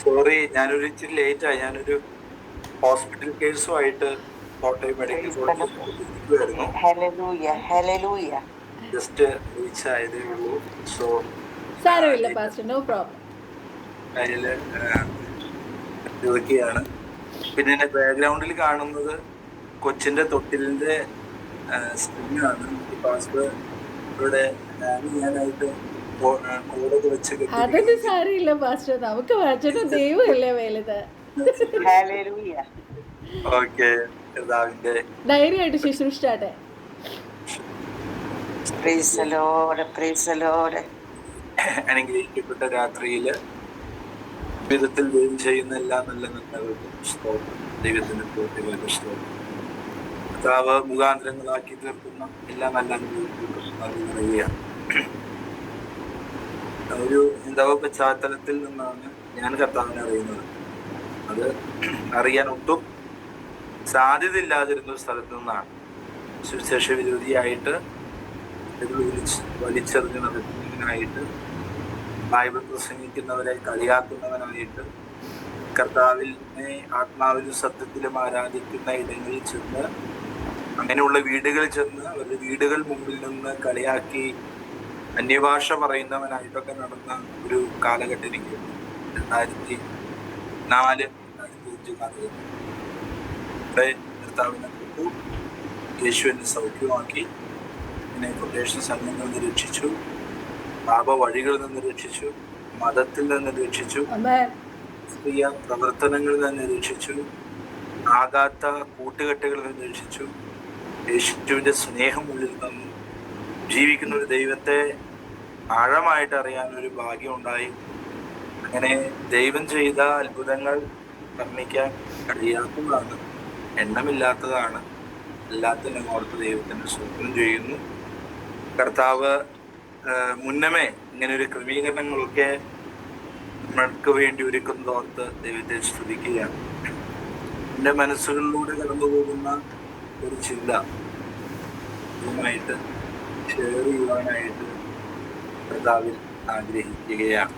Sorry, ഞാനൊരു ഇച്ചിരി ലേറ്റായി. ഞാനൊരു ഹോസ്പിറ്റൽ കേസുമായിട്ട് കോട്ടയം മെഡിക്കൽ കോളേജിൽ ഇരിക്കുമായിരുന്നു. ജസ്റ്റ് റീച്ച് ആയതേ ഉള്ളൂ. സോ സാരമില്ല പാസ്റ്റർ, നോ പ്രോബ്ലം. അതിൽ ചോദിക്കുകയാണ്. പിന്നെ എന്റെ ബാക്ക്ഗ്രൗണ്ടിൽ കാണുന്നത് കൊച്ചിന്റെ തൊട്ടിലിന്റെ സ്ക്രീനാണ്. പാസ്റ്റർ ഇവിടെ ഹാങ് ചെയ്യാനായിട്ട് കോടൊക്കെ വെച്ച് അതൊന്നും സാരമില്ല പാസ്റ്റർ, നമുക്ക് വചനം ദൈവമല്ലേ വലുത്. ഓക്കെ, കർത്താവിന്റെ ധൈര്യമായിട്ട് ശുശ്രൂഷിച്ചാട്ടെ. അനുഗ്രഹിക്കപ്പെട്ട രാത്രിയില് വിധത്തിൽ ദൈവം ചെയ്യുന്ന എല്ലാ നല്ല നന്മകൾക്കും സ്തോത്രം. ദൈവത്തിന്റെ പ്രവൃത്തികൾക്ക് സ്തോത്രം. കർത്താവ് മുഖാന്തരങ്ങളാക്കി തീർക്കുന്ന എല്ലാ നല്ല അനുഭവങ്ങൾക്കും നന്ദി പറയുകയാണ്. ഒരു ഹൈന്ദവ പശ്ചാത്തലത്തിൽ നിന്നാണ് ഞാൻ കർത്താവിനെ അറിയുന്നത്. അത് അറിയാൻ ഒട്ടും സാധ്യതയില്ലാതിരുന്ന ഒരു സ്ഥലത്ത് നിന്നാണ്. സുവിശേഷ വിരോധിയായിട്ട് വലിച്ചെറിഞ്ഞ് നടക്കുന്നതിനായിട്ട്, ബൈബിൾ പ്രസംഗിക്കുന്നവരെ കളിയാക്കുന്നവനായിട്ട്, കർത്താവിനെ ആത്മാവിലും സത്യത്തിലും ആരാധിക്കുന്ന ഇടങ്ങളിൽ ചെന്ന്, അങ്ങനെയുള്ള വീടുകളിൽ ചെന്ന് അവരുടെ വീടുകൾ മുമ്പിൽ നിന്ന് കളിയാക്കി അന്യഭാഷ പറയുന്നവനായിട്ടൊക്കെ നടന്ന ഒരു കാലഘട്ടം എനിക്ക് 2004-2005 കാലഘട്ടം. ഇവിടെ കർത്താവിനെ തൊട്ടു, യേശുവിനെ സൗഖ്യമാക്കി, എന്നെ കൊട്ടേഷൻ സംഘങ്ങളിൽ നിന്ന് രക്ഷിച്ചു, പാപ വഴികളിൽ നിന്ന് രക്ഷിച്ചു, മതത്തിൽ നിന്ന് രക്ഷിച്ചു, ക്രിസ്തീയ പ്രവർത്തനങ്ങളിൽ നിന്ന് രക്ഷിച്ചു, ആകാത്ത കൂട്ടുകെട്ടുകളിൽ നിന്ന് രക്ഷിച്ചു. യേശുവിന്റെ സ്നേഹം ഉള്ളിൽ നിന്നും ജീവിക്കുന്ന ഒരു ദൈവത്തെ ആഴമായിട്ട് അറിയാനൊരു ഭാഗ്യമുണ്ടായി. അങ്ങനെ ദൈവം ചെയ്ത അത്ഭുതങ്ങൾ വർണ്ണിക്കാൻ കഴിയാത്തതാണ്, എണ്ണമില്ലാത്തതാണ്. എല്ലാത്തിനും ഓർത്ത് ദൈവത്തിന് സ്തോത്രം ചെയ്യുന്നു. കർത്താവ് മുന്നമേ ഇങ്ങനെ ഒരു ക്രമീകരണങ്ങളൊക്കെ നമ്മൾക്ക് വേണ്ടി ഒരുക്കുന്നതോർത്ത് ദൈവത്തെ സ്തുതിക്കുകയാണ്. എൻ്റെ മനസ്സുകളിലൂടെ കടന്നു പോകുന്ന ഒരു ചിന്ത ഇതുമായിട്ട് ഷെയർ ചെയ്യുവാനായിട്ട് കർത്താവിൽ ആഗ്രഹിക്കുകയാണ്.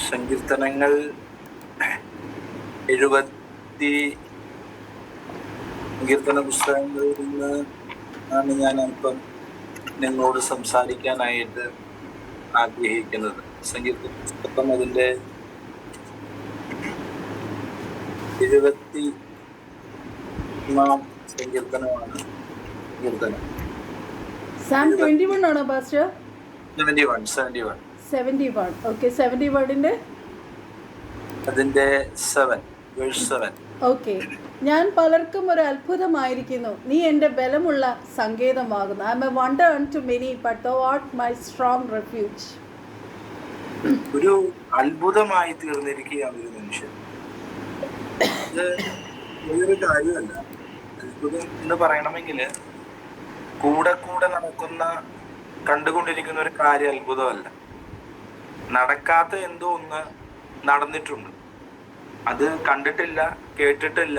സങ്കീർത്തനങ്ങൾ 70 സങ്കീർത്തന പുസ്തകങ്ങളിൽ നിന്ന് ആണ് ഞാൻ അല്പം നിങ്ങളോട് സംസാരിക്കാനായിട്ട് ആഗ്രഹിക്കുന്നത്. സങ്കീർത്തന പുസ്തകം അതിൻ്റെ 71 സങ്കീർത്തനമാണ്. സങ്കീർത്തനം 71 ആണോ പാസ്റ്റർ? 71. ഓക്കെ, 71 അതിന്റെ 7. ഓക്കെ. ഞാൻ പലർക്കും ഒരു അത്ഭുതമായിരിക്കുന്നു, നീ എൻ്റെ ബലമുള്ള സങ്കേതമാകുന്നു. I am a wonder unto many, but thou art my strong refuge. ഒരു അത്ഭുതമായി തീർന്നിരിക്കുകയാണ് ഒരു മനുഷ്യൻ. ഒരു കാര്യമല്ല. അത്ഭുതം എന്ന് പറയണമെങ്കിൽ കൂടെ കൂടെ നടക്കുന്ന, കണ്ടുകൊണ്ടിരിക്കുന്ന ഒരു കാര്യം അത്ഭുതമല്ല. നടക്കാത്ത എന്തോ ഒന്ന് നടന്നിട്ടുണ്ട്. അത് കണ്ടിട്ടില്ല, കേട്ടിട്ടില്ല,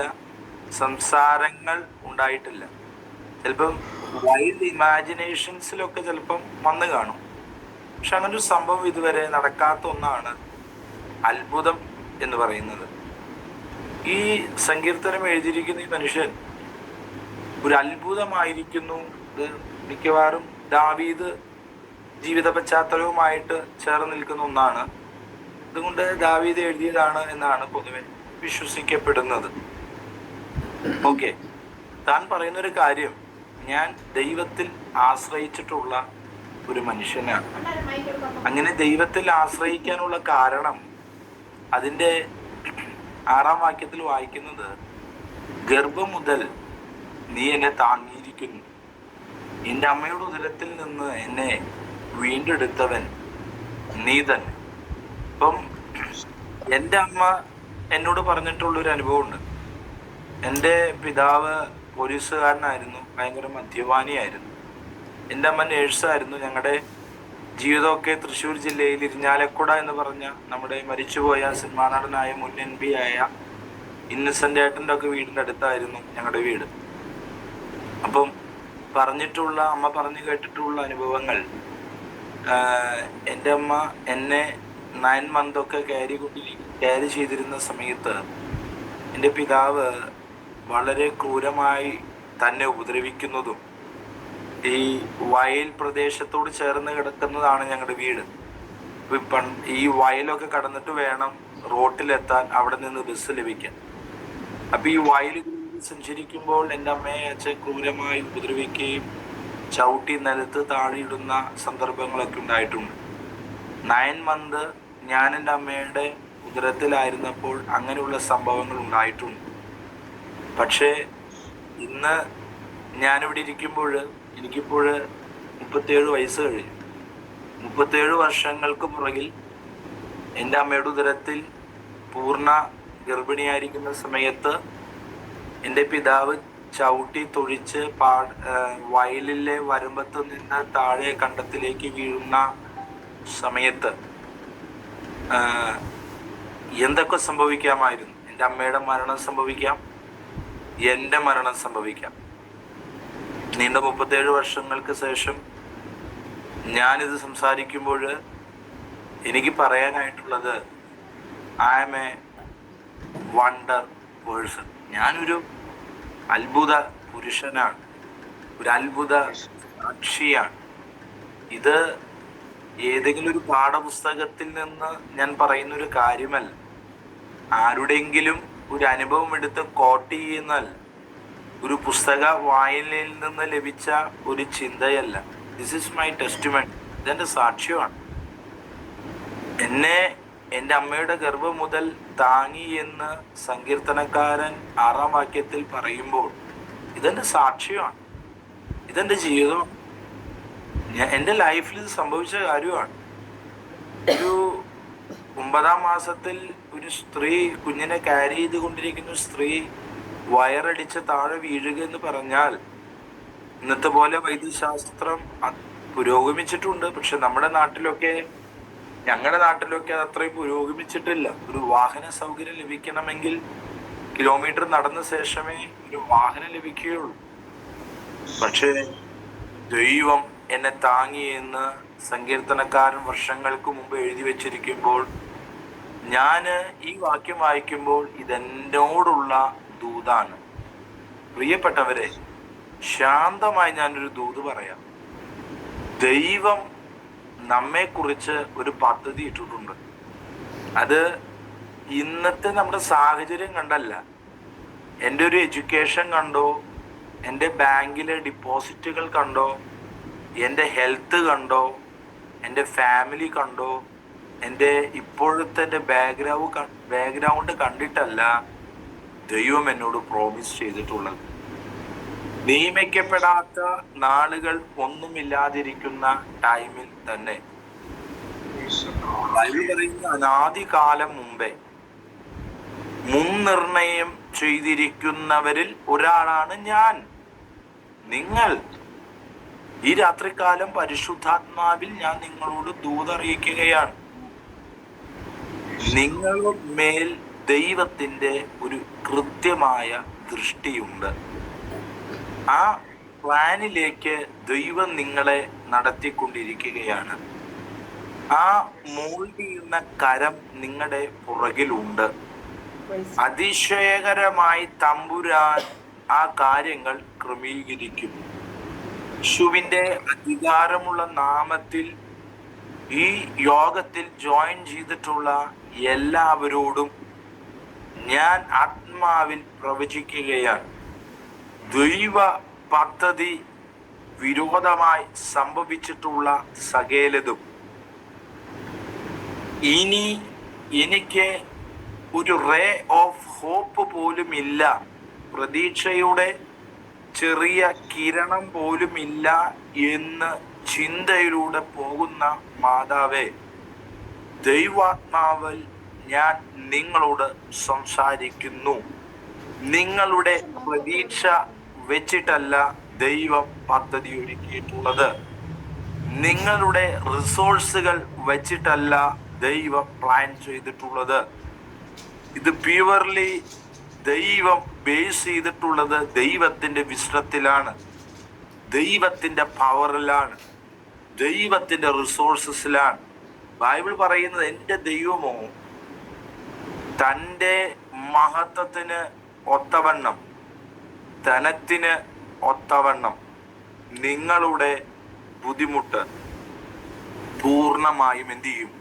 സംസാരങ്ങൾ ഉണ്ടായിട്ടില്ല. ചിലപ്പം വൈൽഡ് ഇമാജിനേഷൻസിലൊക്കെ ചിലപ്പം വന്നു കാണും. പക്ഷെ അങ്ങനെ ഒരു സംഭവം ഇതുവരെ നടക്കാത്ത ഒന്നാണ് അത്ഭുതം എന്ന് പറയുന്നത്. ഈ സങ്കീർത്തനം എഴുതിയിരിക്കുന്ന ഈ മനുഷ്യൻ ഒരു അത്ഭുതമായിരിക്കുന്നു. ഇത് മിക്കവാറും ദാവീദ് ജീവിത പശ്ചാത്തലവുമായിട്ട് ചേർന്ന് നിൽക്കുന്ന ഒന്നാണ്. അതുകൊണ്ട് ദാവീദ് എഴുതിയതാണ് എന്നാണ് പൊതുവെ വിശ്വസിക്കപ്പെടുന്നത്. ഓക്കെ, താൻ പറയുന്നൊരു കാര്യം, ഞാൻ ദൈവത്തിൽ ആശ്രയിച്ചിട്ടുള്ള ഒരു മനുഷ്യനാണ്. അങ്ങനെ ദൈവത്തിൽ ആശ്രയിക്കാനുള്ള കാരണം അതിൻ്റെ 6-ാം വാക്യത്തിൽ വായിക്കുന്നത്, ഗർഭം മുതൽ നീ എന്നെ താങ്ങിയിരിക്കുന്നു, എൻ്റെ അമ്മയുടെ ഉദരത്തിൽ നിന്ന് എന്നെ വീണ്ടെടുത്തവൻ നീ തന്നെ. അപ്പം എൻ്റെ അമ്മ എന്നോട് പറഞ്ഞിട്ടുള്ളൊരു അനുഭവമുണ്ട്. എൻ്റെ പിതാവ് പോലീസുകാരനായിരുന്നു, ഭയങ്കര മദ്യപാനിയായിരുന്നു. എൻ്റെ അമ്മ നേഴ്സായിരുന്നു. ഞങ്ങളുടെ ജീവിതമൊക്കെ തൃശ്ശൂർ ജില്ലയിൽ ഇരിഞ്ഞാലക്കുട എന്ന് പറഞ്ഞ നമ്മുടെ മരിച്ചുപോയ സിനിമാ നടനായ മുൻ MP ആയ ഇന്നസെൻ്റ് ഏട്ടൻ്റെ ഒക്കെ വീടിൻ്റെ അടുത്തായിരുന്നു ഞങ്ങളുടെ വീട്. അപ്പം അമ്മ പറഞ്ഞു കേട്ടിട്ടുള്ള അനുഭവങ്ങൾ, എൻ്റെ അമ്മ എന്നെ 9 മന്തൊക്കെ ക്യാരി ചെയ്തിരുന്ന സമയത്ത് എൻ്റെ പിതാവ് വളരെ ക്രൂരമായി തന്നെ ഉപദ്രവിക്കുന്നതും, ഈ വയൽ പ്രദേശത്തോട് ചേർന്ന് കിടക്കുന്നതാണ് ഞങ്ങളുടെ വീട്. ഈ വയലൊക്കെ കടന്നിട്ട് വേണം റോട്ടിലെത്താൻ, അവിടെ നിന്ന് ബസ് ലഭിക്കാൻ. അപ്പൊ ഈ വയലുകളിൽ സഞ്ചരിക്കുമ്പോൾ എൻ്റെ അമ്മയെ അച്ഛൻ ക്രൂരമായി ഉപദ്രവിക്കുകയും ചവിട്ടി നിലത്ത് താഴെയിടുന്ന സന്ദർഭങ്ങളൊക്കെ ഉണ്ടായിട്ടുണ്ട്. 9 മന്ത് ഞാൻ എൻ്റെ അമ്മയുടെ ഉദരത്തിലായിരുന്നപ്പോൾ അങ്ങനെയുള്ള സംഭവങ്ങൾ ഉണ്ടായിട്ടുണ്ട്. പക്ഷേ ഇന്ന് ഞാനിവിടെ ഇരിക്കുമ്പോൾ എനിക്കിപ്പോൾ 37 വയസ്സ് കഴിഞ്ഞു. 37 വർഷങ്ങൾക്ക് പുറകിൽ എൻ്റെ അമ്മയുടെ ഉദരത്തിൽ പൂർണ്ണ ഗർഭിണിയായിരിക്കുന്ന സമയത്ത് എൻ്റെ പിതാവ് ചവിട്ടി തൊഴിച്ച് വയലിലെ വരമ്പത്ത് നിന്ന് താഴെ കണ്ടത്തിലേക്ക് വീഴുന്ന സമയത്ത് എന്തൊക്കെ സംഭവിക്കാമായിരുന്നു. എൻ്റെ അമ്മയുടെ മരണം സംഭവിക്കാം, എൻ്റെ മരണം സംഭവിക്കാം. നീണ്ട 37 വർഷങ്ങൾക്ക് ശേഷം ഞാനിത് സംസാരിക്കുമ്പോൾ എനിക്ക് പറയാനായിട്ടുള്ളത്, I am a wonder person. ഞാനൊരു അത്ഭുത പുരുഷനാണ്, ഒരു അത്ഭുത സാക്ഷിയാണ്. ഇത് ഏതെങ്കിലും ഒരു പാഠപുസ്തകത്തിൽ നിന്ന് ഞാൻ പറയുന്നൊരു കാര്യമല്ല, ആരുടെയെങ്കിലും ഒരു അനുഭവം എടുത്ത് കോട്ട് ചെയ്യുന്നതല്ല, ഒരു പുസ്തക വായനയിൽ നിന്ന് ലഭിച്ച ഒരു ചിന്തയല്ല. This is my testimony. ഇതെൻ്റെ സാക്ഷ്യമാണ്. എന്നെ എൻ്റെ അമ്മയുടെ ഗർഭം മുതൽ താങ്ങി എന്ന് സങ്കീർത്തനക്കാരൻ 6-ാം വാക്യത്തിൽ പറയുമ്പോൾ ഇതെൻ്റെ സാക്ഷ്യമാണ്, ഇതെൻ്റെ ജീവിതം. എൻ്റെ ലൈഫിൽ ഇത് സംഭവിച്ച കാര്യമാണ്. ഒരു 9-ാം മാസത്തിൽ ഒരു സ്ത്രീ കുഞ്ഞിനെ ക്യാരി ചെയ്തുകൊണ്ടിരിക്കുന്ന സ്ത്രീ വയറടിച്ച് താഴെ വീഴുക എന്ന് പറഞ്ഞാൽ, ഇന്നത്തെ പോലെ വൈദ്യശാസ്ത്രം പുരോഗമിച്ചിട്ടുണ്ട്, പക്ഷെ ഞങ്ങളുടെ നാട്ടിലൊക്കെ അത് അത്രയും പുരോഗമിച്ചിട്ടില്ല. ഒരു വാഹന സൗകര്യം ലഭിക്കണമെങ്കിൽ കിലോമീറ്റർ നടന്ന ശേഷമേ ഒരു വാഹനം ലഭിക്കുകയുള്ളൂ. പക്ഷേ ദൈവം എന്നെ താങ്ങി എന്ന് സങ്കീർത്തനക്കാരൻ വർഷങ്ങൾക്ക് മുമ്പ് എഴുതി വെച്ചിരിക്കുമ്പോൾ, ഞാൻ ഈ വാക്യം വായിക്കുമ്പോൾ ഇതെന്നോടുള്ള ദൂതാണ്. പ്രിയപ്പെട്ടവരെ, ശാന്തമായി ഞാനൊരു ദൂത് പറയാം. ദൈവം നമ്മെക്കുറിച്ച് ഒരു പദ്ധതി ഇട്ടിട്ടുണ്ട്. അത് ഇന്നത്തെ നമ്മുടെ സാഹചര്യം കണ്ടല്ല, എൻ്റെ ഒരു എഡ്യൂക്കേഷൻ കണ്ടോ, എൻ്റെ ബാങ്കിലെ ഡിപ്പോസിറ്റുകൾ കണ്ടോ, എൻ്റെ ഹെൽത്ത് കണ്ടോ, എൻ്റെ ഫാമിലി കണ്ടോ, എൻ്റെ ഇപ്പോഴത്തെ എൻ്റെ ബാക്ക്ഗ്രൗണ്ട് കണ്ടിട്ടല്ല ദൈവം എന്നോട് പ്രോമിസ് ചെയ്തിട്ടുള്ളത്. നിയമിക്കപ്പെടാത്ത നാളുകൾ ഒന്നുമില്ലാതിരിക്കുന്ന ടൈമിൽ തന്നെ ബൈബിൾ പറയുന്ന അനാദികാലം മുമ്പേ മുൻനിർണയം ചെയ്തിരിക്കുന്നവരിൽ ഒരാളാണ് ഞാൻ. നിങ്ങൾ ഈ രാത്രികാലം പരിശുദ്ധാത്മാവിൽ ഞാൻ നിങ്ങളോട് ദൂതറിയിക്കുകയാണ്. നിങ്ങളുടെ മേൽ ദൈവത്തിൻ്റെ ഒരു കൃത്യമായ ദൃഷ്ടിയുണ്ട്. ആ പ്ലാനിലേക്ക് ദൈവം നിങ്ങളെ നടത്തിക്കൊണ്ടിരിക്കുകയാണ്. ആ മോൾഡ് ചെയ്യുന്ന കരം നിങ്ങളുടെ പുറകിലുണ്ട്. അതിശയകരമായി തമ്പുരാൻ ആ കാര്യങ്ങൾ ക്രമീകരിക്കും. യേശുവിൻ്റെ അധികാരമുള്ള നാമത്തിൽ ഈ യോഗത്തിൽ ജോയിൻ ചെയ്തിട്ടുള്ള എല്ലാവരോടും ഞാൻ ആത്മാവിൽ പ്രവചിക്കുകയാണ്. ദൈവ പദ്ധതി വിരോധമായി സംഭവിച്ചിട്ടുള്ള സകലതും ഇനി എനിക്ക് ഒരു റേ ഓഫ് ഹോപ്പ് പോലും ഇല്ല, പ്രതീക്ഷയുടെ ചെറിയ കിരണം പോലും ഇല്ല എന്ന് ചിന്തയിലൂടെ പോകുന്ന മാതാവേ, ദൈവാത്മാവിൽ ഞാൻ നിങ്ങളോട് സംസാരിക്കുന്നു. നിങ്ങളുടെ പ്രതീക്ഷ വെച്ചിട്ടല്ല ദൈവം പദ്ധതി ഒരുക്കിയിട്ടുള്ളത്. നിങ്ങളുടെ റിസോഴ്സുകൾ വെച്ചിട്ടല്ല ദൈവം പ്ലാൻ ചെയ്തിട്ടുള്ളത്. ഇത് പ്യുവർലി ദൈവം ബേസ് ചെയ്തിട്ടുള്ളത് ദൈവത്തിൻ്റെ വിശ്രത്തിലാണ്, ദൈവത്തിൻ്റെ പവറിലാണ്, ദൈവത്തിൻ്റെ റിസോഴ്സസിലാണ്. ബൈബിൾ പറയുന്നത് എൻ്റെ ദൈവമോ തൻ്റെ മഹത്വത്തിന് ഒത്തവണ്ണം, ധനത്തിന് ഒത്തവണ്ണം നിങ്ങളുടെ ബുദ്ധിമുട്ട് പൂർണ്ണമായും എന്ത് ചെയ്യും?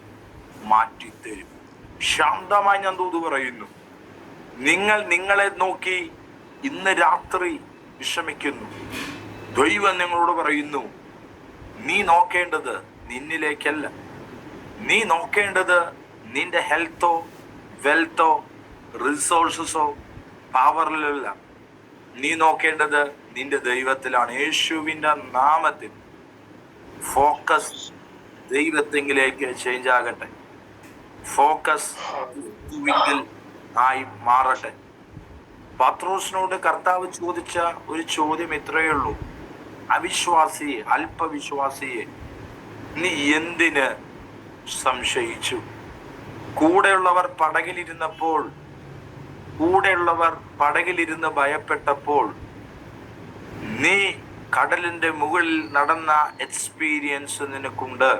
മാറ്റിത്തരും. ശാന്തമായി ഞാൻ തൂതു പറയുന്നു. നിങ്ങളെ നോക്കി ഇന്ന് രാത്രി വിഷമിക്കുന്നു. ദൈവം നിങ്ങളോട് പറയുന്നു, നീ നോക്കേണ്ടത് നിന്നിലേക്കല്ല, നീ നോക്കേണ്ടത് നിന്റെ ഹെൽത്തോ വെൽത്തോ റിസോഴ്സസോ പവറിലല്ല, നീ നോക്കേണ്ടത് നിന്റെ ദൈവത്തിലാണ്. യേശുവിൻ്റെ നാമത്തിൽ ഫോക്കസ് ദൈവത്തെങ്കിലേക്ക് ചേഞ്ച് ആകട്ടെ. ഫോക്കസ് ആയി മാറട്ടെ. പത്രോസിനോട് കർത്താവ് ചോദിച്ച ഒരു ചോദ്യം ഇത്രയേ ഉള്ളൂ: അവിശ്വാസിയെ, അല്പവിശ്വാസിയെ, നീ എന്തിന് സംശയിച്ചു? കൂടെയുള്ളവർ പടകിലിരുന്ന് ഭയപ്പെട്ടപ്പോൾ നീ കടലിന്റെ മുകളിൽ നടന്ന എക്സ്പീരിയൻസ് നിനക്കുണ്ട്.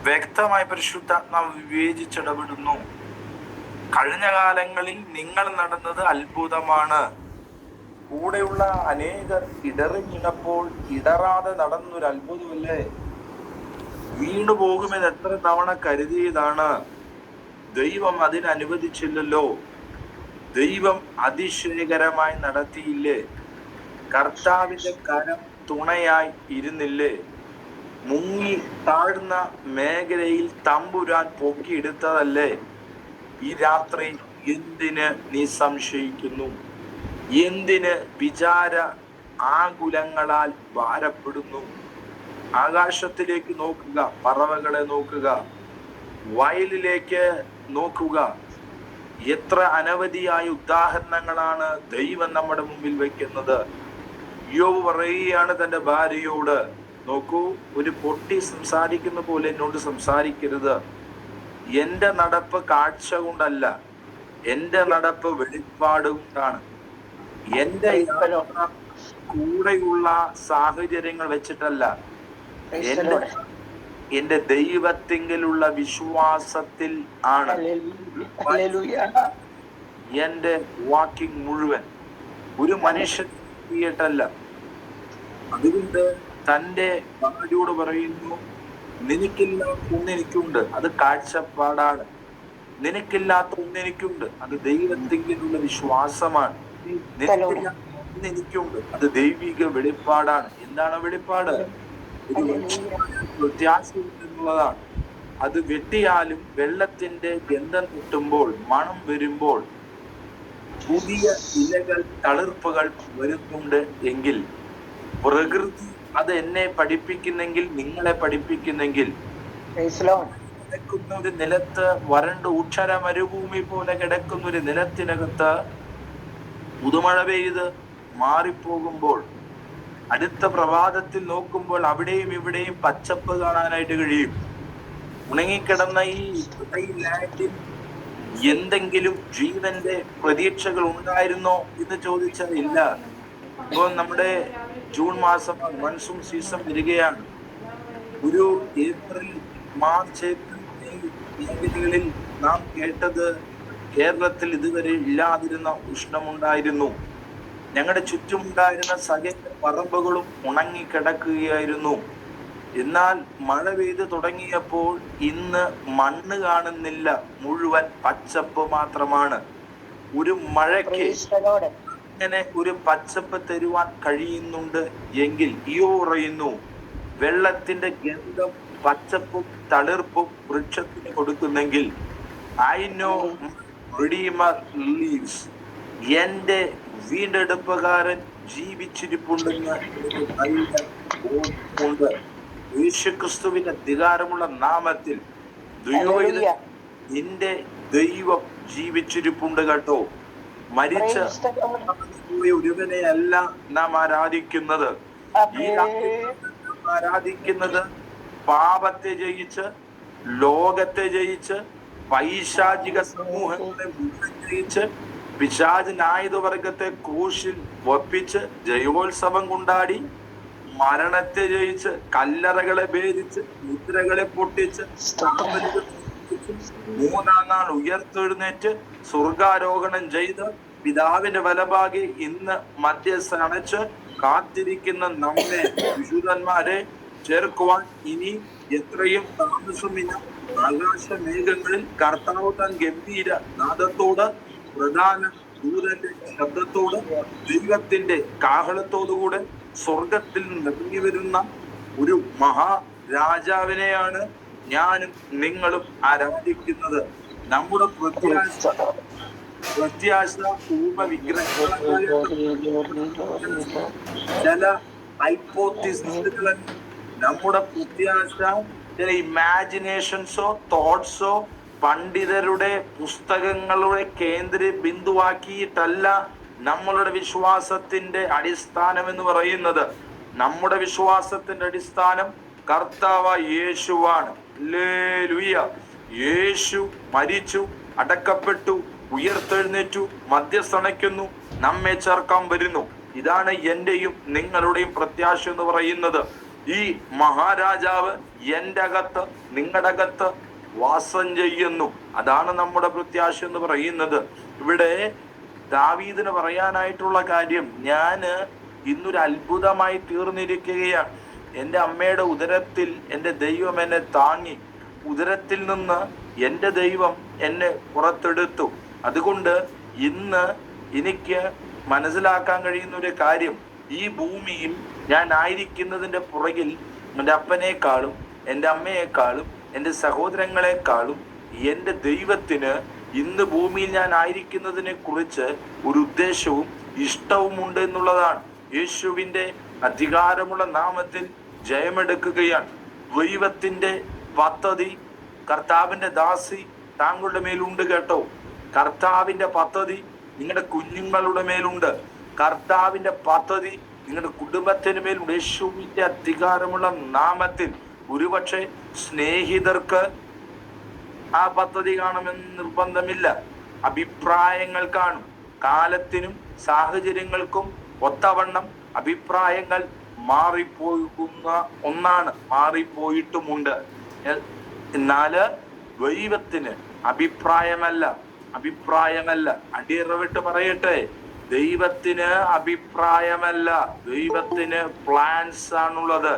വ്യക്തമായി പരിശുദ്ധാത്മാവ് വിവേചിച്ചിടപെടുന്നു. കഴിഞ്ഞ കാലങ്ങളിൽ നിങ്ങൾ നടന്നത് അത്ഭുതമാണ്. കൂടെയുള്ള അനേകർ ഇടറി വീണപ്പോൾ ഇടറാതെ നടന്നൊരു അത്ഭുതമല്ലേ? വീണു പോകുമെന്ന് എത്ര തവണ കരുതിയതാണ്. ദൈവം അതിനനുവദിച്ചില്ലല്ലോ. ദൈവം അതിശയകരമായി നടത്തിയില്ലേ? കർത്താവിന്റെ കരം തുണയായി ഇരുന്നില്ലേ? മുങ്ങി താഴ്ന്ന മേഖലയിൽ തമ്പുരാൻ പൊക്കിയെടുത്തതല്ലേ? ഈ രാത്രി എന്തിന് നീ സംശയിക്കുന്നു? എന്തിന് വിചാര ആകുലങ്ങളാൽ ഭാരപ്പെടുന്നു? ആകാശത്തിലേക്ക് നോക്കുക, പറവകളെ നോക്കുക, വയലിലേക്ക് നോക്കുക. എത്ര അനവധിയായ ഉദാഹരണങ്ങളാണ് ദൈവം നമ്മുടെ മുമ്പിൽ വെക്കുന്നത്. യോബ് പറയുകയാണ് തന്റെ ഭാര്യയോട്, നോക്കൂ, ഒരു പൊട്ടി സംസാരിക്കുന്ന പോലെ എന്നോട് സംസാരിക്കരുത്. എന്റെ നടപ്പ് കാഴ്ച കൊണ്ടല്ല, എന്റെ നടപ്പ് വെളിപ്പാട് കൊണ്ടാണ്. എന്റെ കൂടെയുള്ള സാഹചര്യങ്ങൾ വെച്ചിട്ടല്ല, എന്റെ ദൈവത്തിങ്കലുള്ള വിശ്വാസത്തിൽ ആണ് എന്റെ വാക്കിംഗ് മുഴുവൻ. ഒരു മനുഷ്യൻ ചെയ്യട്ടല്ല. അതുകൊണ്ട് തൻ്റെ ഭാര്യയോട് പറയുന്നു, നിനക്കില്ലാത്ത ഒന്നെനിക്കുണ്ട്, അത് കാഴ്ചപ്പാടാണ്. നിനക്കില്ലാത്ത ഒന്നെനിക്കുണ്ട്, അത് ദൈവത്തിലുള്ള വിശ്വാസമാണ്. നിനക്കില്ലാത്ത ഒന്നെനിക്കുണ്ട്, അത് ദൈവിക വെളിപ്പാടാണ്. എന്താണ് വെളിപ്പാട്? വ്യത്യാസമുള്ളതാണ്. അത് വെട്ടിയാലും വെള്ളത്തിന്റെ ഗന്ധം കിട്ടുമ്പോൾ, മണം വരുമ്പോൾ, പുതിയ ഇലകൾ, തളിർപ്പുകൾ വരുന്നുണ്ട് എങ്കിൽ, പ്രകൃതി അത് എന്നെ പഠിപ്പിക്കുന്നെങ്കിൽ, നിങ്ങളെ പഠിപ്പിക്കുന്നെങ്കിൽ, കിടക്കുന്ന ഒരു നിലത്ത്, വരണ്ട് ഉക്ഷര മരുഭൂമി പോലെ കിടക്കുന്ന ഒരു നിലത്തിനകത്ത് പുതുമഴ പെയ്ത് മാറിപ്പോകുമ്പോൾ, അടുത്ത പ്രഭാതത്തിൽ നോക്കുമ്പോൾ അവിടെയും ഇവിടെയും പച്ചപ്പ് കാണാനായിട്ട് കഴിയും. ഉണങ്ങിക്കിടന്ന ഈ ലാൻഡിൽ എന്തെങ്കിലും ജീവന്റെ പ്രതീക്ഷകൾ ഉണ്ടായിരുന്നോ എന്ന് ചോദിച്ചാൽ ഇല്ല. ഇപ്പോൾ നമ്മുടെ ജൂൺ മാസം മൺസൂൺ സീസൺ വരികയാണ്. ഒരു ഏപ്രിൽ, മാർച്ച്, ഏപ്രിൽ മേഖലകളിൽ നാം കേട്ടത് കേരളത്തിൽ ഇതുവരെ ഇല്ലാതിരുന്ന ഉഷ്ണമുണ്ടായിരുന്നു. ഞങ്ങളുടെ ചുറ്റുമുണ്ടായിരുന്ന സകല പറമ്പുകളും ഉണങ്ങിക്കിടക്കുകയായിരുന്നു. എന്നാൽ മഴ പെയ്ത് തുടങ്ങിയപ്പോൾ ഇന്ന് മണ്ണ് കാണുന്നില്ല, മുഴുവൻ പച്ചപ്പ് മാത്രമാണ്. ഒരു മഴയ്ക്ക് അങ്ങനെ ഒരു പച്ചപ്പ് തരുവാൻ കഴിയുന്നുണ്ട് എങ്കിൽ ഇയോ പറയുന്നു, വെള്ളത്തിന്റെ ഗന്ധം പച്ചപ്പും തളിർപ്പും വൃക്ഷത്തിന് കൊടുക്കുന്നെങ്കിൽ, ഐ നോ റിഡീമർ ലീവ്സ്, എന്റെ വീണ്ടെടുപ്പുകാരൻ ജീവിച്ചിരിപ്പുണ്ടെന്ന് ഉണ്ട്. യേശുക്രിസ്തുവിന്റെ അധികാരമുള്ള നാമത്തിൽ നിന്റെ ദൈവം ജീവിച്ചിരിപ്പുണ്ട് കേട്ടോ. മരിച്ച ഒരുവനെ അല്ല നാം ആരാധിക്കുന്നത്. ഈ ആരാധിക്കുന്നത് പാപത്തെ ജയിച്ച്, ലോകത്തെ ജയിച്ച്, പൈശാചിക സമൂഹങ്ങളെ ജയിച്ച്, പിശാചിനായുധവർഗത്തെ ക്രൂശിൽ ഒപ്പിച്ച് ജയോത്സവം കൊണ്ടാടി മരണത്തെ ജയിച്ച്, കല്ലറകളെ ഭേദിച്ച്, മുദ്രകളെ പൊട്ടിച്ച്, കാവലുകൾ പൊട്ടിച്ച്, മൂന്നാം നാൾ ഉയർത്തെഴുന്നേറ്റ് സ്വർഗാരോഹണം ചെയ്ത് പിതാവിന്റെ വലഭാഗെ ഇന്ന് മധ്യസ്ഥൻ അണച്ച് കാത്തിരിക്കുന്ന നമ്മെ വിശുദ്ധന്മാരെ ചേർക്കുവാൻ ഇനി എത്രയും താമസമില്ല. ആകാശമേഘങ്ങളിൽ കർത്താവ് താൻ ഗംഭീര നാദത്തോട്, പ്രധാന ദൂതന്റെ ശബ്ദത്തോട്, ദൈവത്തിന്റെ കാഹളത്തോടുകൂടെ സ്വർഗത്തിൽ നിറങ്ങി വരുന്ന ഒരു മഹാരാജാവിനെയാണ് ഞാനും നിങ്ങളും ആരാധിക്കുന്നത്. നമ്മുടെ പ്രത്യാശ പൂർവ്വ വിഗ്രഹങ്ങളായ ചില ഹൈപ്പോത്തിസുകൾ, നമ്മുടെ പ്രത്യാശ ചില ഇമാജിനേഷൻസോ തോട്ട്സോ പണ്ഡിതരുടെ പുസ്തകങ്ങളുടെ കേന്ദ്ര ബിന്ദുവാക്കിയിട്ടല്ല നമ്മളുടെ വിശ്വാസത്തിന്റെ അടിസ്ഥാനം എന്ന് പറയുന്നത്. നമ്മുടെ വിശ്വാസത്തിന്റെ അടിസ്ഥാനം കർത്താവായ യേശുവാണ്. ഹല്ലേലൂയ. യേശു മരിച്ചു, അടക്കപ്പെട്ടു, ഉയർത്തെഴുന്നേറ്റു, മധ്യസ്ഥണയ്ക്കുന്നു, നമ്മെ ചേർക്കാൻ വരുന്നു. ഇതാണ് എന്റെയും നിങ്ങളുടെയും പ്രത്യാശ എന്ന് പറയുന്നത്. ഈ മഹാരാജാവ് എൻ്റെ അകത്ത്, നിങ്ങളുടെ അകത്ത് വാസം ചെയ്യുന്നു. അതാണ് നമ്മുടെ പ്രത്യാശ എന്ന് പറയുന്നത്. ഇവിടെ ദാവീദിന് പറയാനായിട്ടുള്ള കാര്യം, ഞാന് ഇന്നൊരു അത്ഭുതമായി തീർന്നിരിക്കുകയാണ്. എൻ്റെ അമ്മയുടെ ഉദരത്തിൽ എൻ്റെ ദൈവം എന്നെ താങ്ങി, ഉദരത്തിൽ നിന്ന് എൻ്റെ ദൈവം എന്നെ പുറത്തെടുത്തു. അതുകൊണ്ട് ഇന്ന് എനിക്ക് മനസ്സിലാക്കാൻ കഴിയുന്ന ഒരു കാര്യം, ഈ ഭൂമിയിൽ ഞാൻ ആയിരിക്കുന്നതിൻ്റെ പുറകിൽ എൻ്റെ അപ്പനേക്കാളും എൻ്റെ അമ്മയെക്കാളും എൻ്റെ സഹോദരങ്ങളെക്കാളും എൻ്റെ ദൈവത്തിന് ഇന്ന് ഭൂമിയിൽ ഞാൻ ആയിരിക്കുന്നതിനെ കുറിച്ച് ഒരു ഉദ്ദേശവും ഇഷ്ടവും ഉണ്ട് എന്നുള്ളതാണ്. യേശുവിൻ്റെ അധികാരമുള്ള നാമത്തിൽ ജയമെടുക്കുകയാണ്. ദൈവത്തിൻ്റെ പദ്ധതി, കർത്താവിൻ്റെ ദാസി താങ്കളുടെ മേലുണ്ട് കേട്ടോ. കർത്താവിൻ്റെ പദ്ധതി നിങ്ങളുടെ കുഞ്ഞുങ്ങളുടെ മേലുണ്ട്. കർത്താവിൻ്റെ പദ്ധതി നിങ്ങളുടെ കുടുംബത്തിന് മേലുണ്ട്. യേശുവിൻ്റെ അധികാരമുള്ള നാമത്തിൽ. ഒരുപക്ഷെ സ്നേഹിതർക്ക് ആ പദ്ധതി കാണുമെന്ന് നിർബന്ധമില്ല. അഭിപ്രായങ്ങൾ കാണും. കാലത്തിനും സാഹചര്യങ്ങൾക്കും ഒത്തവണ്ണം അഭിപ്രായങ്ങൾ മാറിപ്പോകുന്ന ഒന്നാണ്, മാറിപ്പോയിട്ടുമുണ്ട്. എന്നാല് ദൈവത്തിന് അഭിപ്രായമല്ല. അടിയറവിട്ട് പറയട്ടെ, ദൈവത്തിന് അഭിപ്രായമല്ല. ദൈവത്തിന് പ്ലാൻസ് ആണുള്ളത്,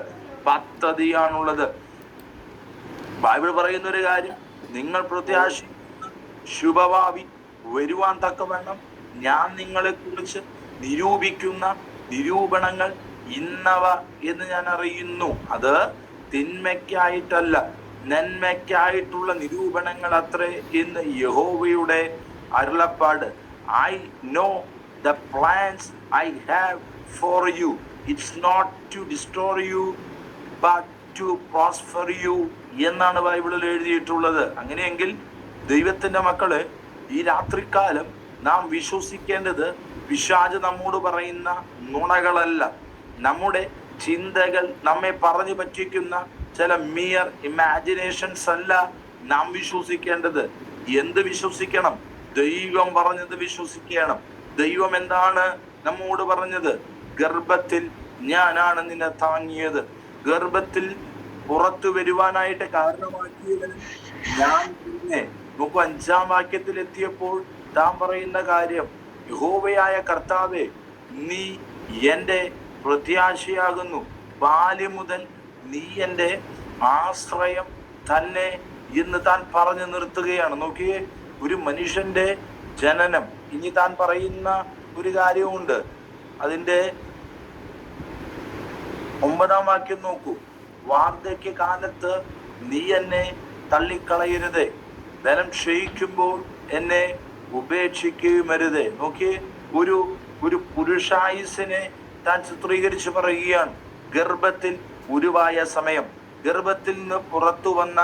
പദ്ധതിയാണുള്ളത്. ബൈബിൾ പറയുന്ന ഒരു കാര്യം, നിങ്ങൾ പ്രത്യാശിക്കുന്ന ശുഭഭാവി വരുവാൻ തക്കവണ്ണം ഞാൻ നിങ്ങളെ കുറിച്ച് നിരൂപിക്കുന്ന നിരൂപണങ്ങൾ ഇന്നവ എന്ന് ഞാൻ അറിയുന്നു. അത് തിന്മയ്ക്കായിട്ടല്ല, നന്മയ്ക്കായിട്ടുള്ള നിരൂപണങ്ങൾ അത്രേ എന്ന് യഹോവയുടെ അരുളപ്പാട്. I know the plans I have for you. It's not to destroy you but to prosper you എന്നാണ് ബൈബിളിൽ എഴുതിയിട്ടുള്ളത്. അങ്ങനെയെങ്കിൽ ദൈവത്തിന്റെ മക്കള്, ഈ രാത്രികാലം നാം വിശ്വസിക്കേണ്ടത് പിശാച് നമ്മോട് പറയുന്ന നുണകളല്ല, നമ്മുടെ ചിന്തകൾ നമ്മെ പറഞ്ഞു പറ്റിക്കുന്ന ചില മിയർ ഇമാജിനേഷൻസ് അല്ല നാം വിശ്വസിക്കേണ്ടത്. എന്ത് വിശ്വസിക്കണം? ദൈവം പറഞ്ഞത് വിശ്വസിക്കണം. ദൈവം എന്താണ് നമ്മോട് പറഞ്ഞത്? ഗർഭത്തിൽ ഞാനാണ് നിന്നെ താങ്ങിയത്. ഗർഭത്തിൽ പുറത്തു വരുവാനായിട്ട് കാരണമാക്കിയവന് ഞാൻ പിന്നെ. നോക്കൂ, 5-ാം വാക്യത്തിൽ എത്തിയപ്പോൾ താൻ പറയുന്ന കാര്യം, യഹോവയായ കർത്താവേ, നീ എൻ്റെ പ്രത്യാശയാകുന്നു. ബാല്യം മുതൽ നീ എൻ്റെ ആശ്രയം തന്നെ എന്ന് താൻ പറഞ്ഞു നിർത്തുകയാണ്. നോക്കിയേ, ഒരു മനുഷ്യന്റെ ജനനം. ഇനി താൻ പറയുന്ന ഒരു കാര്യമുണ്ട്. അതിൻ്റെ 9-ാം വാക്യം നോക്കൂ. വാർദ്ധക്യ കാലത്ത് നീ എന്നെ തള്ളിക്കളയരുതേ, ബലം ക്ഷയിക്കുമ്പോൾ എന്നെ ഉപേക്ഷിക്കുകയുമരുതേ. നോക്കിയേ, ഒരു പുരുഷായുസിനെ താൻ ചിത്രീകരിച്ച് പറയുകയാണ്. ഗർഭത്തിൽ ഉരുവായ സമയം, ഗർഭത്തിൽ നിന്ന് പുറത്തു വന്ന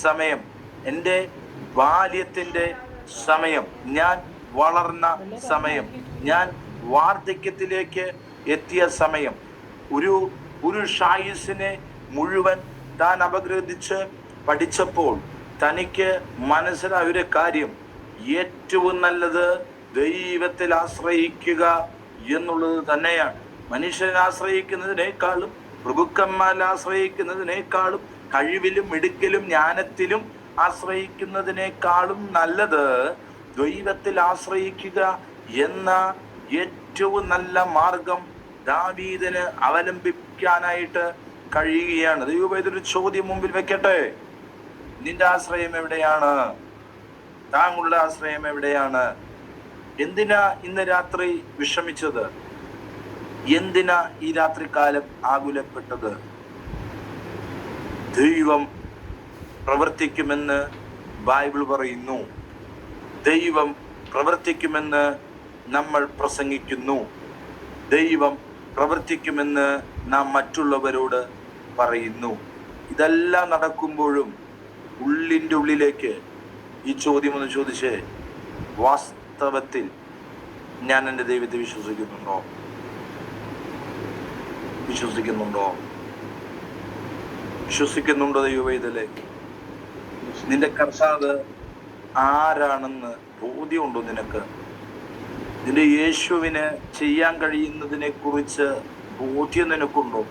സമയം, എൻ്റെ ബാല്യത്തിൻ്റെ സമയം, ഞാൻ വളർന്ന സമയം, ഞാൻ വാർദ്ധക്യത്തിലേക്ക് എത്തിയ സമയം. ഒരു പുരുഷായുസിനെ മുഴുവൻ താൻ അപഗ്രഥിച്ച് പഠിച്ചപ്പോൾ തനിക്ക് മനസ്സിലായ ഒരു കാര്യം, ഏറ്റവും നല്ലത് ദൈവത്തിൽ ആശ്രയിക്കുക എന്നുള്ളത് തന്നെയാണ്. മനുഷ്യനെ ആശ്രയിക്കുന്നതിനേക്കാളും പ്രഭുക്കന്മാരിൽ ആശ്രയിക്കുന്നതിനേക്കാളും, കഴിവിലും മിടുക്കിലും ജ്ഞാനത്തിലും ആശ്രയിക്കുന്നതിനേക്കാളും നല്ലത് ദൈവത്തിൽ ആശ്രയിക്കുക എന്ന ഏറ്റവും നല്ല മാർഗം ദാവീദിന് അവലംബിക്കാനായിട്ട് കഴിയുകയാണ്. ദൈവം ഇതൊരു ചോദ്യം മുമ്പിൽ വെക്കട്ടെ. നിന്റെ ആശ്രയം എവിടെയാണ്? താങ്കളുടെ ആശ്രയം എവിടെയാണ്? എന്തിനാ ഇന്ന് രാത്രി വിഷമിച്ചത്? എന്തിനാ ഈ രാത്രികാലം ആകുലപ്പെട്ടത്? ദൈവം പ്രവർത്തിക്കുമെന്ന് ബൈബിൾ പറയുന്നു. ദൈവം പ്രവർത്തിക്കുമെന്ന് നമ്മൾ പ്രസംഗിക്കുന്നു. ദൈവം പ്രവർത്തിക്കുമെന്ന് നാം മറ്റുള്ളവരോട് പറയുന്നു. ഇതെല്ലാം നടക്കുമ്പോഴും ഉള്ളിൻ്റെ ഉള്ളിലേക്ക് ഈ ചോദ്യം ഒന്ന് ചോദിച്ചേ, വാസ്തവത്തിൽ ഞാൻ എൻ്റെ ദൈവത്തെ വിശ്വസിക്കുന്നുണ്ടോ? വിശ്വസിക്കുന്നുണ്ടോ ദൈവവേദലേ? നിന്റെ കർത്താവ് ആരാണെന്ന് ബോധ്യമുണ്ടോ നിനക്ക്? നിന്റെ യേശുവിന് ചെയ്യാൻ കഴിയുന്നതിനെ കുറിച്ച് ബോധ്യം നിനക്കുണ്ടോ?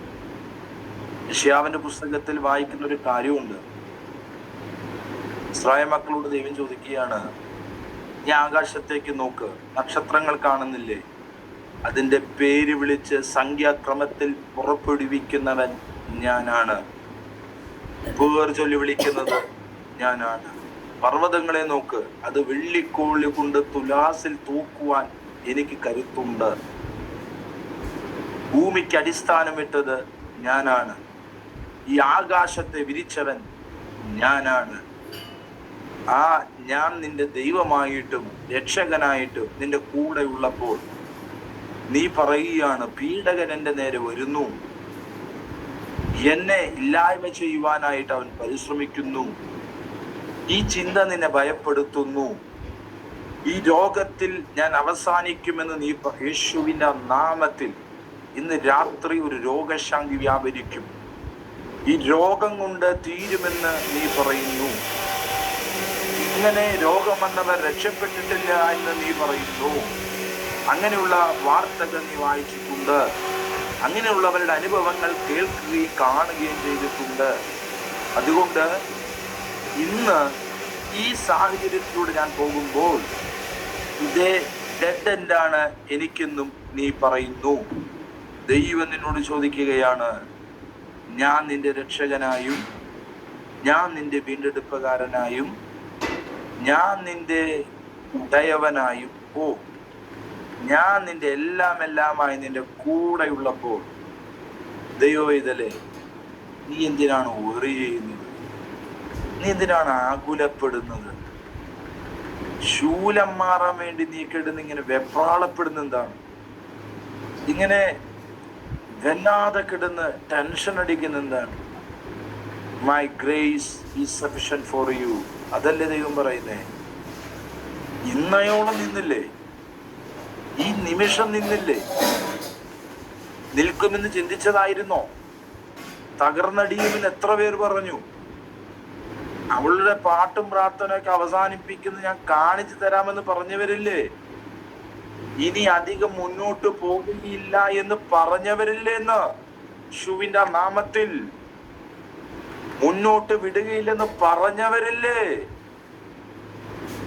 യെശയ്യാവിന്റെ പുസ്തകത്തിൽ വായിക്കുന്ന ഒരു കാര്യമുണ്ട്. ഇസ്രായേൽ മക്കളോട് ദൈവം ചോദിക്കുകയാണ്, നീ ആകാശത്തേക്ക് നോക്ക്, നക്ഷത്രങ്ങൾ കാണുന്നില്ലേ? അതിൻ്റെ പേര് വിളിച്ച് സംഖ്യാക്രമത്തിൽ പുറപ്പെടുവിക്കുന്നവൻ ഞാനാണ്. പേർ ചൊല്ലി വിളിക്കുന്നത് ഞാനാണ്. പർവ്വതങ്ങളെ നോക്ക്, അത് വെള്ളിക്കോളി കൊണ്ട് തുലാസിൽ തൂക്കുവാൻ എനിക്ക് കരുത്തുണ്ട്. ഭൂമിക്ക് അടിസ്ഥാനമിട്ടത് ഞാനാണ്. ഈ ആകാശത്തെ വിരിച്ചവൻ ഞാനാണ്. ആ ഞാൻ നിന്റെ ദൈവമായിട്ടും രക്ഷകനായിട്ടും നിന്റെ കൂടെ ഉള്ളപ്പോൾ നീ പറയുകയാണ്, പീഡകൻ എൻ്റെ നേരെ വരുന്നു, എന്നെ ഇല്ലായ്മ ചെയ്യുവാനായിട്ട് അവൻ പരിശ്രമിക്കുന്നു. ഈ ചിന്ത നിന്നെ ഭയപ്പെടുത്തുന്നു. ഈ രോഗത്തിൽ ഞാൻ അവസാനിക്കുമെന്ന് നീ യേശുവിൻ്റെ നാമത്തിൽ ഇന്ന് രാത്രി ഒരു രോഗശാന്തി വ്യാപരിക്കും. ഈ രോഗം കൊണ്ട് തീരുമെന്ന് നീ പറയുന്നു. ഇങ്ങനെ രോഗം വന്നവർ രക്ഷപ്പെട്ടിട്ടില്ല എന്ന് നീ പറയുന്നു. അങ്ങനെയുള്ള വാർത്തകൾ നീ വായിച്ചിട്ടുണ്ട്. അങ്ങനെയുള്ളവരുടെ അനുഭവങ്ങൾ കേൾക്കുകയും കാണുകയും ചെയ്തിട്ടുണ്ട്. അതുകൊണ്ട് ഇന്ന് ഈ സാഹചര്യത്തിലൂടെ ഞാൻ പോകുമ്പോൾ ഇതേ ഡെഡ് എൻഡാണ് എനിക്കെന്നും നീ പറയുന്നു. ദൈവം നിന്നോട് ചോദിക്കുകയാണ്, ഞാൻ നിന്റെ രക്ഷകനായും ഞാൻ നിന്റെ വീണ്ടെടുപ്പുകാരനായും ഞാൻ നിന്റെ ദയവനായും ഞാൻ നിന്റെ എല്ലാമായി നിന്റെ കൂടെയുള്ളപ്പോൾ ദൈവവേദലേ, നീ എന്തിനാണ് worry ചെയ്യുന്നത്? നീ എന്തിനാണ് ആകുലപ്പെടുന്നത്? ശൂലം മാറാൻ വേണ്ടി നീ കിടന്ന് ഇങ്ങനെ വെപ്രാളപ്പെടുന്ന എന്താണ്? ഇങ്ങനെ വല്ലാതെ കിടന്ന് ടെൻഷൻ അടിക്കുന്ന എന്താണ്? My grace is sufficient for you. അതല്ലേ ദൈവം പറയുന്നേ? ഇന്നയോളം നിന്നില്ലേ? ഈ നിമിഷം നിന്നില്ലേ? നിൽക്കുമെന്ന് ചിന്തിച്ചതായിരുന്നോ? തകർന്നടിയുമെന്ന് എത്ര പേർ പറഞ്ഞു? അവളുടെ പാട്ടും പ്രാർത്ഥനയൊക്കെ അവസാനിപ്പിക്കുന്നത് ഞാൻ കാണിച്ചു തരാമെന്ന് പറഞ്ഞവരില്ലേ? ഇനി അധികം മുന്നോട്ട് പോകുകയില്ല എന്ന് പറഞ്ഞവരില്ലേ? എന്ന് യേശുവിന്റെ നാമത്തിൽ മുന്നോട്ട് വിടുകയില്ലെന്ന് പറഞ്ഞവരില്ലേ?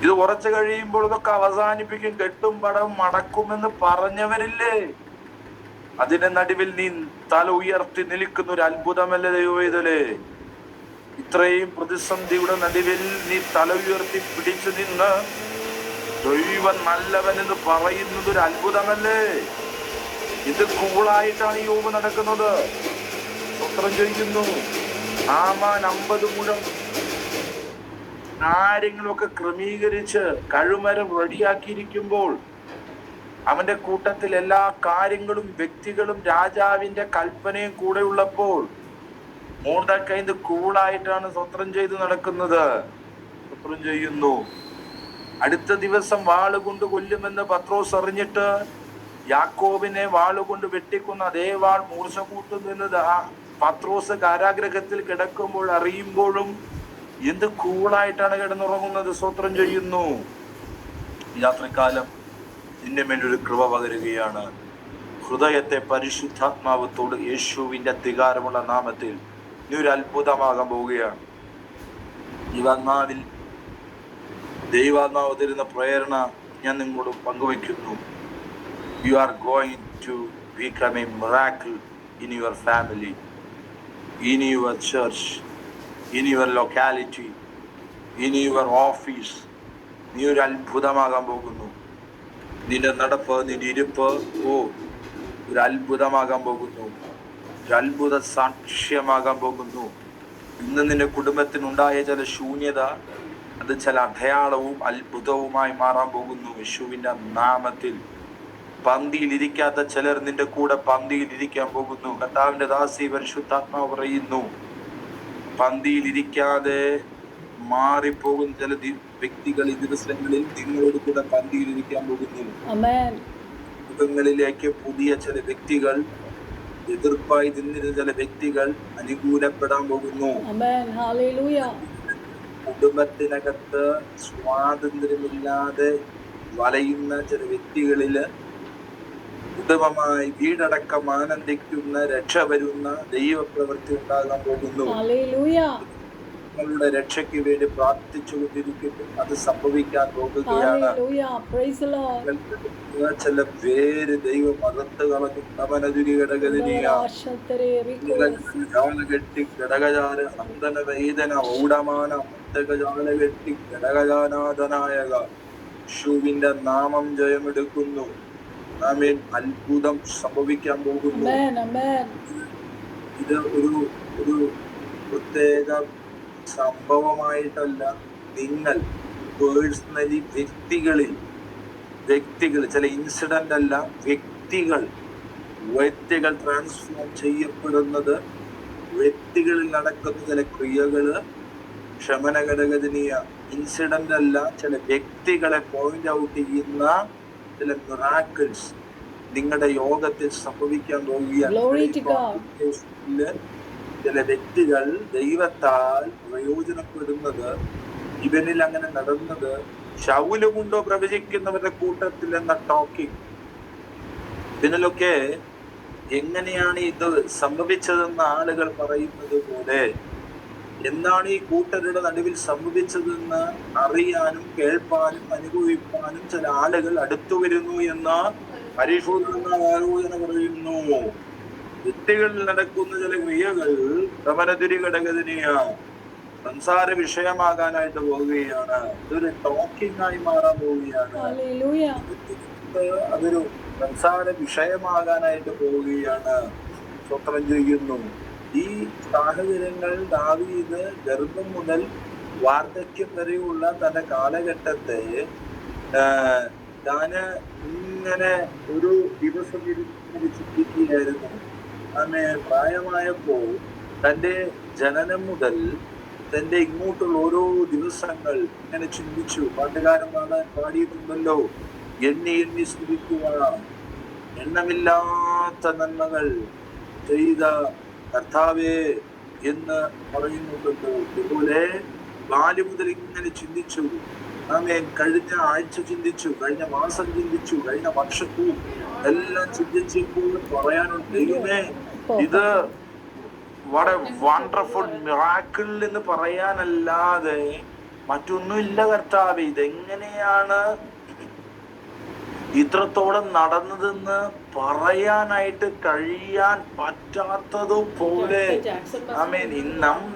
ഇത് ഉറച്ചു കഴിയുമ്പോൾ ഇതൊക്കെ അവസാനിപ്പിക്കും, കെട്ടും പടവും മടക്കുമെന്ന് പറഞ്ഞവരില്ലേ? അതിന്റെ നടുവിൽ നീ തല ഉയർത്തി നിൽക്കുന്ന ഒരു അത്ഭുതമല്ലേ ദൈവവേദലേ? ഇത്രയും പ്രതിസന്ധിയുടെ നടുവിൽ നീ തല ഉയർത്തി പിടിച്ചു നിന്ന് ദൈവം നല്ലവൻ എന്ന് പറയുന്നത് ഒരു അത്ഭുതമല്ലേ? ഇത് കൂളായിട്ടാണ് ഈ യോബ് നടക്കുന്നത്. സ്വത്രം ചെയ്യുന്നു. ആമാൻ 50 മുഴം കാര്യങ്ങളൊക്കെ ക്രമീകരിച്ച് കഴുമരം റെഡിയാക്കിയിരിക്കുമ്പോൾ അവന്റെ കൂട്ടത്തിൽ എല്ലാ കാര്യങ്ങളും വ്യക്തികളും രാജാവിന്റെ കൽപ്പനയും കൂടെ ഉള്ളപ്പോൾ മോർദെഖായി ഇത് കൂളായിട്ടാണ് സ്വത്രം ചെയ്ത് നടക്കുന്നത്. സ്വത്രം ചെയ്യുന്നു. അടുത്ത ദിവസം വാളുകൊണ്ട് കൊല്ലുമെന്ന് പത്രോസ് അറിഞ്ഞിട്ട് യാക്കോബിനെ വാളുകൊണ്ട് വെട്ടിക്കുന്ന അതേ വാൾ മൂർച്ച കൂട്ടുന്നത് പത്രോസ് കാരാഗ്രഹത്തിൽ കിടക്കുമ്പോൾ അറിയുമ്പോഴും എന്ത് കൂളായിട്ടാണ് കിടന്നുറങ്ങുന്നത്. സ്വത്രം ചെയ്യുന്നു. രാത്രികാലം നിന്റെ മേലൊരു കൃപ പകരുകയാണ്. ഹൃദയത്തെ പരിശുദ്ധാത്മാവത്തോട് യേശുവിന്റെ അധികാരമുള്ള നാമത്തിൽ നീ ഒരു അത്ഭുതമാകാൻ പോവുകയാണ്. ദൈവാത്മാവ് തരുന്ന പ്രേരണ ഞാൻ നിങ്ങളോട് പങ്കുവയ്ക്കുന്നു. You are going to become a miracle in your family, in your church, in your locality, in your office. നീ ഒരു അത്ഭുതമാകാൻ പോകുന്നു. നിന്റെ നടപ്പ്, നിന്റെ ഇരിപ്പ് ഒരു അത്ഭുതമാകാൻ പോകുന്നു. ഒരു അത്ഭുത സാക്ഷ്യമാകാൻ പോകുന്നു. ഇന്ന് നിന്റെ കുടുംബത്തിനുണ്ടായ ചില ശൂന്യത, അത് ചില അടയാളവും അത്ഭുതവുമായി മാറാൻ പോകുന്നു യേശുവിന്റെ നാമത്തിൽ. പന്തിയിലിരിക്കാത്ത ചിലർ നിന്റെ കൂടെ പന്തിയിലിരിക്കാൻ പോകുന്നു. കർത്താവിന്റെ ദാസി പരിശുദ്ധാത്മാവ് പറയുന്നു, പന്തിയിലിരിക്കാതെ മാറിപ്പോകുന്ന ചില വ്യക്തികൾ ഈ ദിവസങ്ങളിൽ നിങ്ങളോട് കൂടെ പന്തിയിലിരിക്കാൻ പോകുന്നു. കുടുംബങ്ങളിലേക്ക് പുതിയ ചില വ്യക്തികൾ, എതിർപ്പായി നിന്നിരുന്ന ചില വ്യക്തികൾ അനുകൂലപ്പെടാൻ പോകുന്നു. കുടുംബത്തിനകത്ത് സ്വാതന്ത്ര്യമില്ലാതെ വലയുന്ന ചില വ്യക്തികളില് കുടുംബമായി വീടടക്കം ആനന്ദിക്കുന്ന, രക്ഷ വരുന്ന ദൈവപ്രവൃത്തി ഉണ്ടാകാൻ പോകുന്നു. നിങ്ങളുടെ രക്ഷയ്ക്ക് വേണ്ടി പ്രാർത്ഥിച്ചുകൊണ്ടിരിക്കുന്നു. അത് സംഭവിക്കാൻ പോകുകയാണ്. ചില പേര് ദൈവം അകത്ത് കളഞ്ഞു. ഘടകജാല അന്തന വേദന ഊടമാന കെട്ടി ഘടകജാനാഥനായക യേശുവിന്റെ നാമം ജയമെടുക്കുന്നു. ആമേൻ. അത്ഭുതം സംഭവിക്കാൻ പോകുന്നു. ഇത് ഒരു പ്രത്യേക സംഭവമായിട്ടല്ല, നിങ്ങൾ പേഴ്സണലി വ്യക്തികൾ ചില ഇൻസിഡന്റ് അല്ല, വ്യക്തികൾ ട്രാൻസ്ഫോം ചെയ്യപ്പെടുന്നത്, വ്യക്തികളിൽ നടക്കുന്ന ചില ക്രിയകള് ക്ഷമനഘടകജനീയ ഇൻസിഡന്റ് അല്ല, ചില വ്യക്തികളെ പോയിന്റ് ഔട്ട് ചെയ്യുന്ന ചില മിറാക്കിൾസ് നിങ്ങളുടെ യോഗത്തിൽ സംഭവിക്കാൻ പോകുകയാണ്. ചില വ്യക്തികൾ ദൈവത്താൽ പ്രയോജനപ്പെടുന്നത്, ഇവനിൽ അങ്ങനെ നടന്നത് ശൗലുമുണ്ടോ പ്രവചിക്കുന്നവരുടെ കൂട്ടത്തിൽ എന്ന ടോക്കിംഗ്, ഇതിനൊക്കെ എങ്ങനെയാണ് ഇത് സംഭവിച്ചതെന്ന് ആളുകൾ പറയുന്നത് പോലെ എന്താണ് ഈ കൂട്ടരുടെ നടുവിൽ സംഭവിച്ചതെന്ന് അറിയാനും കേൾപ്പാനും അനുഭവിപ്പാനും ചില ആളുകൾ അടുത്തു വരുന്നു എന്ന പരിശോധന ആലോചന പറയുന്നു. വ്യക്തികളിൽ നടക്കുന്ന ചില ക്രിയകൾ പ്രമനതിരിഘടകതിനെയ സംസാര വിഷയമാകാനായിട്ട് പോവുകയാണ്. ഇതൊരു ടോക്കിംഗ് ആയി മാറാൻ പോവുകയാണ്. അതൊരു സംസാര വിഷയമാകാനായിട്ട് പോവുകയാണ്. സ്വത്രം ചെയ്യുന്നു. ഈ സാഹചര്യങ്ങൾ ദാവീദ് ഗർഭം മുതൽ വാർദ്ധക്യം വരെയുള്ള തന്റെ കാലഘട്ടത്തെ താന് ഇങ്ങനെ ഒരു ദിവസം ചിന്തിക്കുകയായിരുന്നു. അങ്ങനെ പ്രായമായപ്പോൾ തന്റെ ജനനം മുതൽ തന്റെ ഇങ്ങോട്ടുള്ള ഓരോ ദിവസങ്ങൾ ഇങ്ങനെ ചിന്തിച്ചു. പാട്ടുകാരൻ പാടിയിട്ടുണ്ടല്ലോ, എണ്ണി സ്തുതിക്കുക, എണ്ണമില്ലാത്ത നന്മകൾ ചെയ്ത കർത്താവേ എന്ന് പറയുന്നുണ്ടല്ലോ. ഇതുപോലെ ബാല്യം മുതൽ ഇങ്ങനെ ചിന്തിച്ചു. ആമേൻ. കഴിഞ്ഞ ആഴ്ച ചിന്തിച്ചു, കഴിഞ്ഞ മാസം ചിന്തിച്ചു, കഴിഞ്ഞ വർഷവും എല്ലാം ചിന്തിച്ചപ്പോൾ പറയാനുണ്ട്, ദൈവമേ ഇത് വളരെ വണ്ടർഫുൾ മിറാക്കിൾ എന്ന് പറയാനല്ലാതെ മറ്റൊന്നുമില്ല കർത്താവേ. ഇതെങ്ങനെയാണ് ഇത്രത്തോളം നടന്നതെന്ന് പറയാനായിട്ട് കഴിയാൻ പറ്റാത്തതുപോലെ ആമേൻ.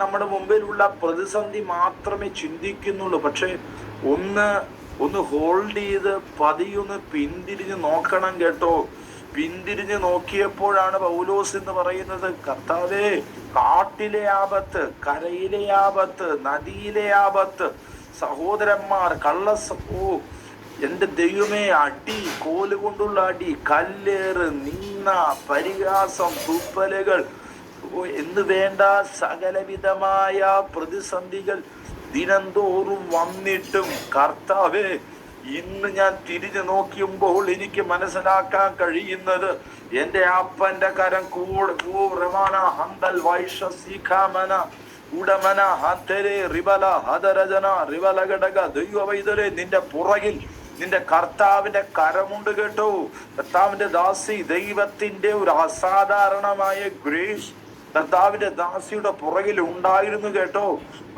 നമ്മുടെ മുമ്പിലുള്ള പ്രതിസന്ധി മാത്രമേ ചിന്തിക്കുന്നുള്ളൂ. പക്ഷെ ഒന്ന് ഹോൾഡ് ചെയ്ത് പതിയൊന്ന് പിന്തിരിഞ്ഞ് നോക്കണം കേട്ടോ. പിന്തിരിഞ്ഞ് നോക്കിയപ്പോഴാണ് പൗലോസ് എന്ന് പറയുന്നത്, കർത്താവേ, കാട്ടിലെ ആപത്ത്, കരയിലെ ആപത്ത്, നദിയിലെ ആപത്ത്, സഹോദരന്മാർ എന്റെ ദൈവമേ, അടി, കോലുകൊണ്ടുള്ള അടി, കല്ലേറ്, നിന്ന, പരിഹാസം, തുപ്പലുകൾ എന്ന് വേണ്ട സകലവിധമായ പ്രതിസന്ധികൾ ദിനംതോറും വന്നിട്ടും കർത്താവേ, ഇന്ന് ഞാൻ തിരിഞ്ഞു നോക്കുമ്പോൾ എനിക്ക് മനസ്സിലാക്കാൻ കഴിയുന്നത് എന്റെ അപ്പന്റെ കരം നിന്റെ പുറകിൽ നിന്റെ കർത്താവിന്റെ കരമുണ്ട് കേട്ടോ. കർത്താവിന്റെ ദാസി, ദൈവത്തിന്റെ ഒരു അസാധാരണമായ ഗ്രേസ് കർത്താവിന്റെ ദാസിയുടെ പുറകിൽ ഉണ്ടായിരുന്നു കേട്ടോ.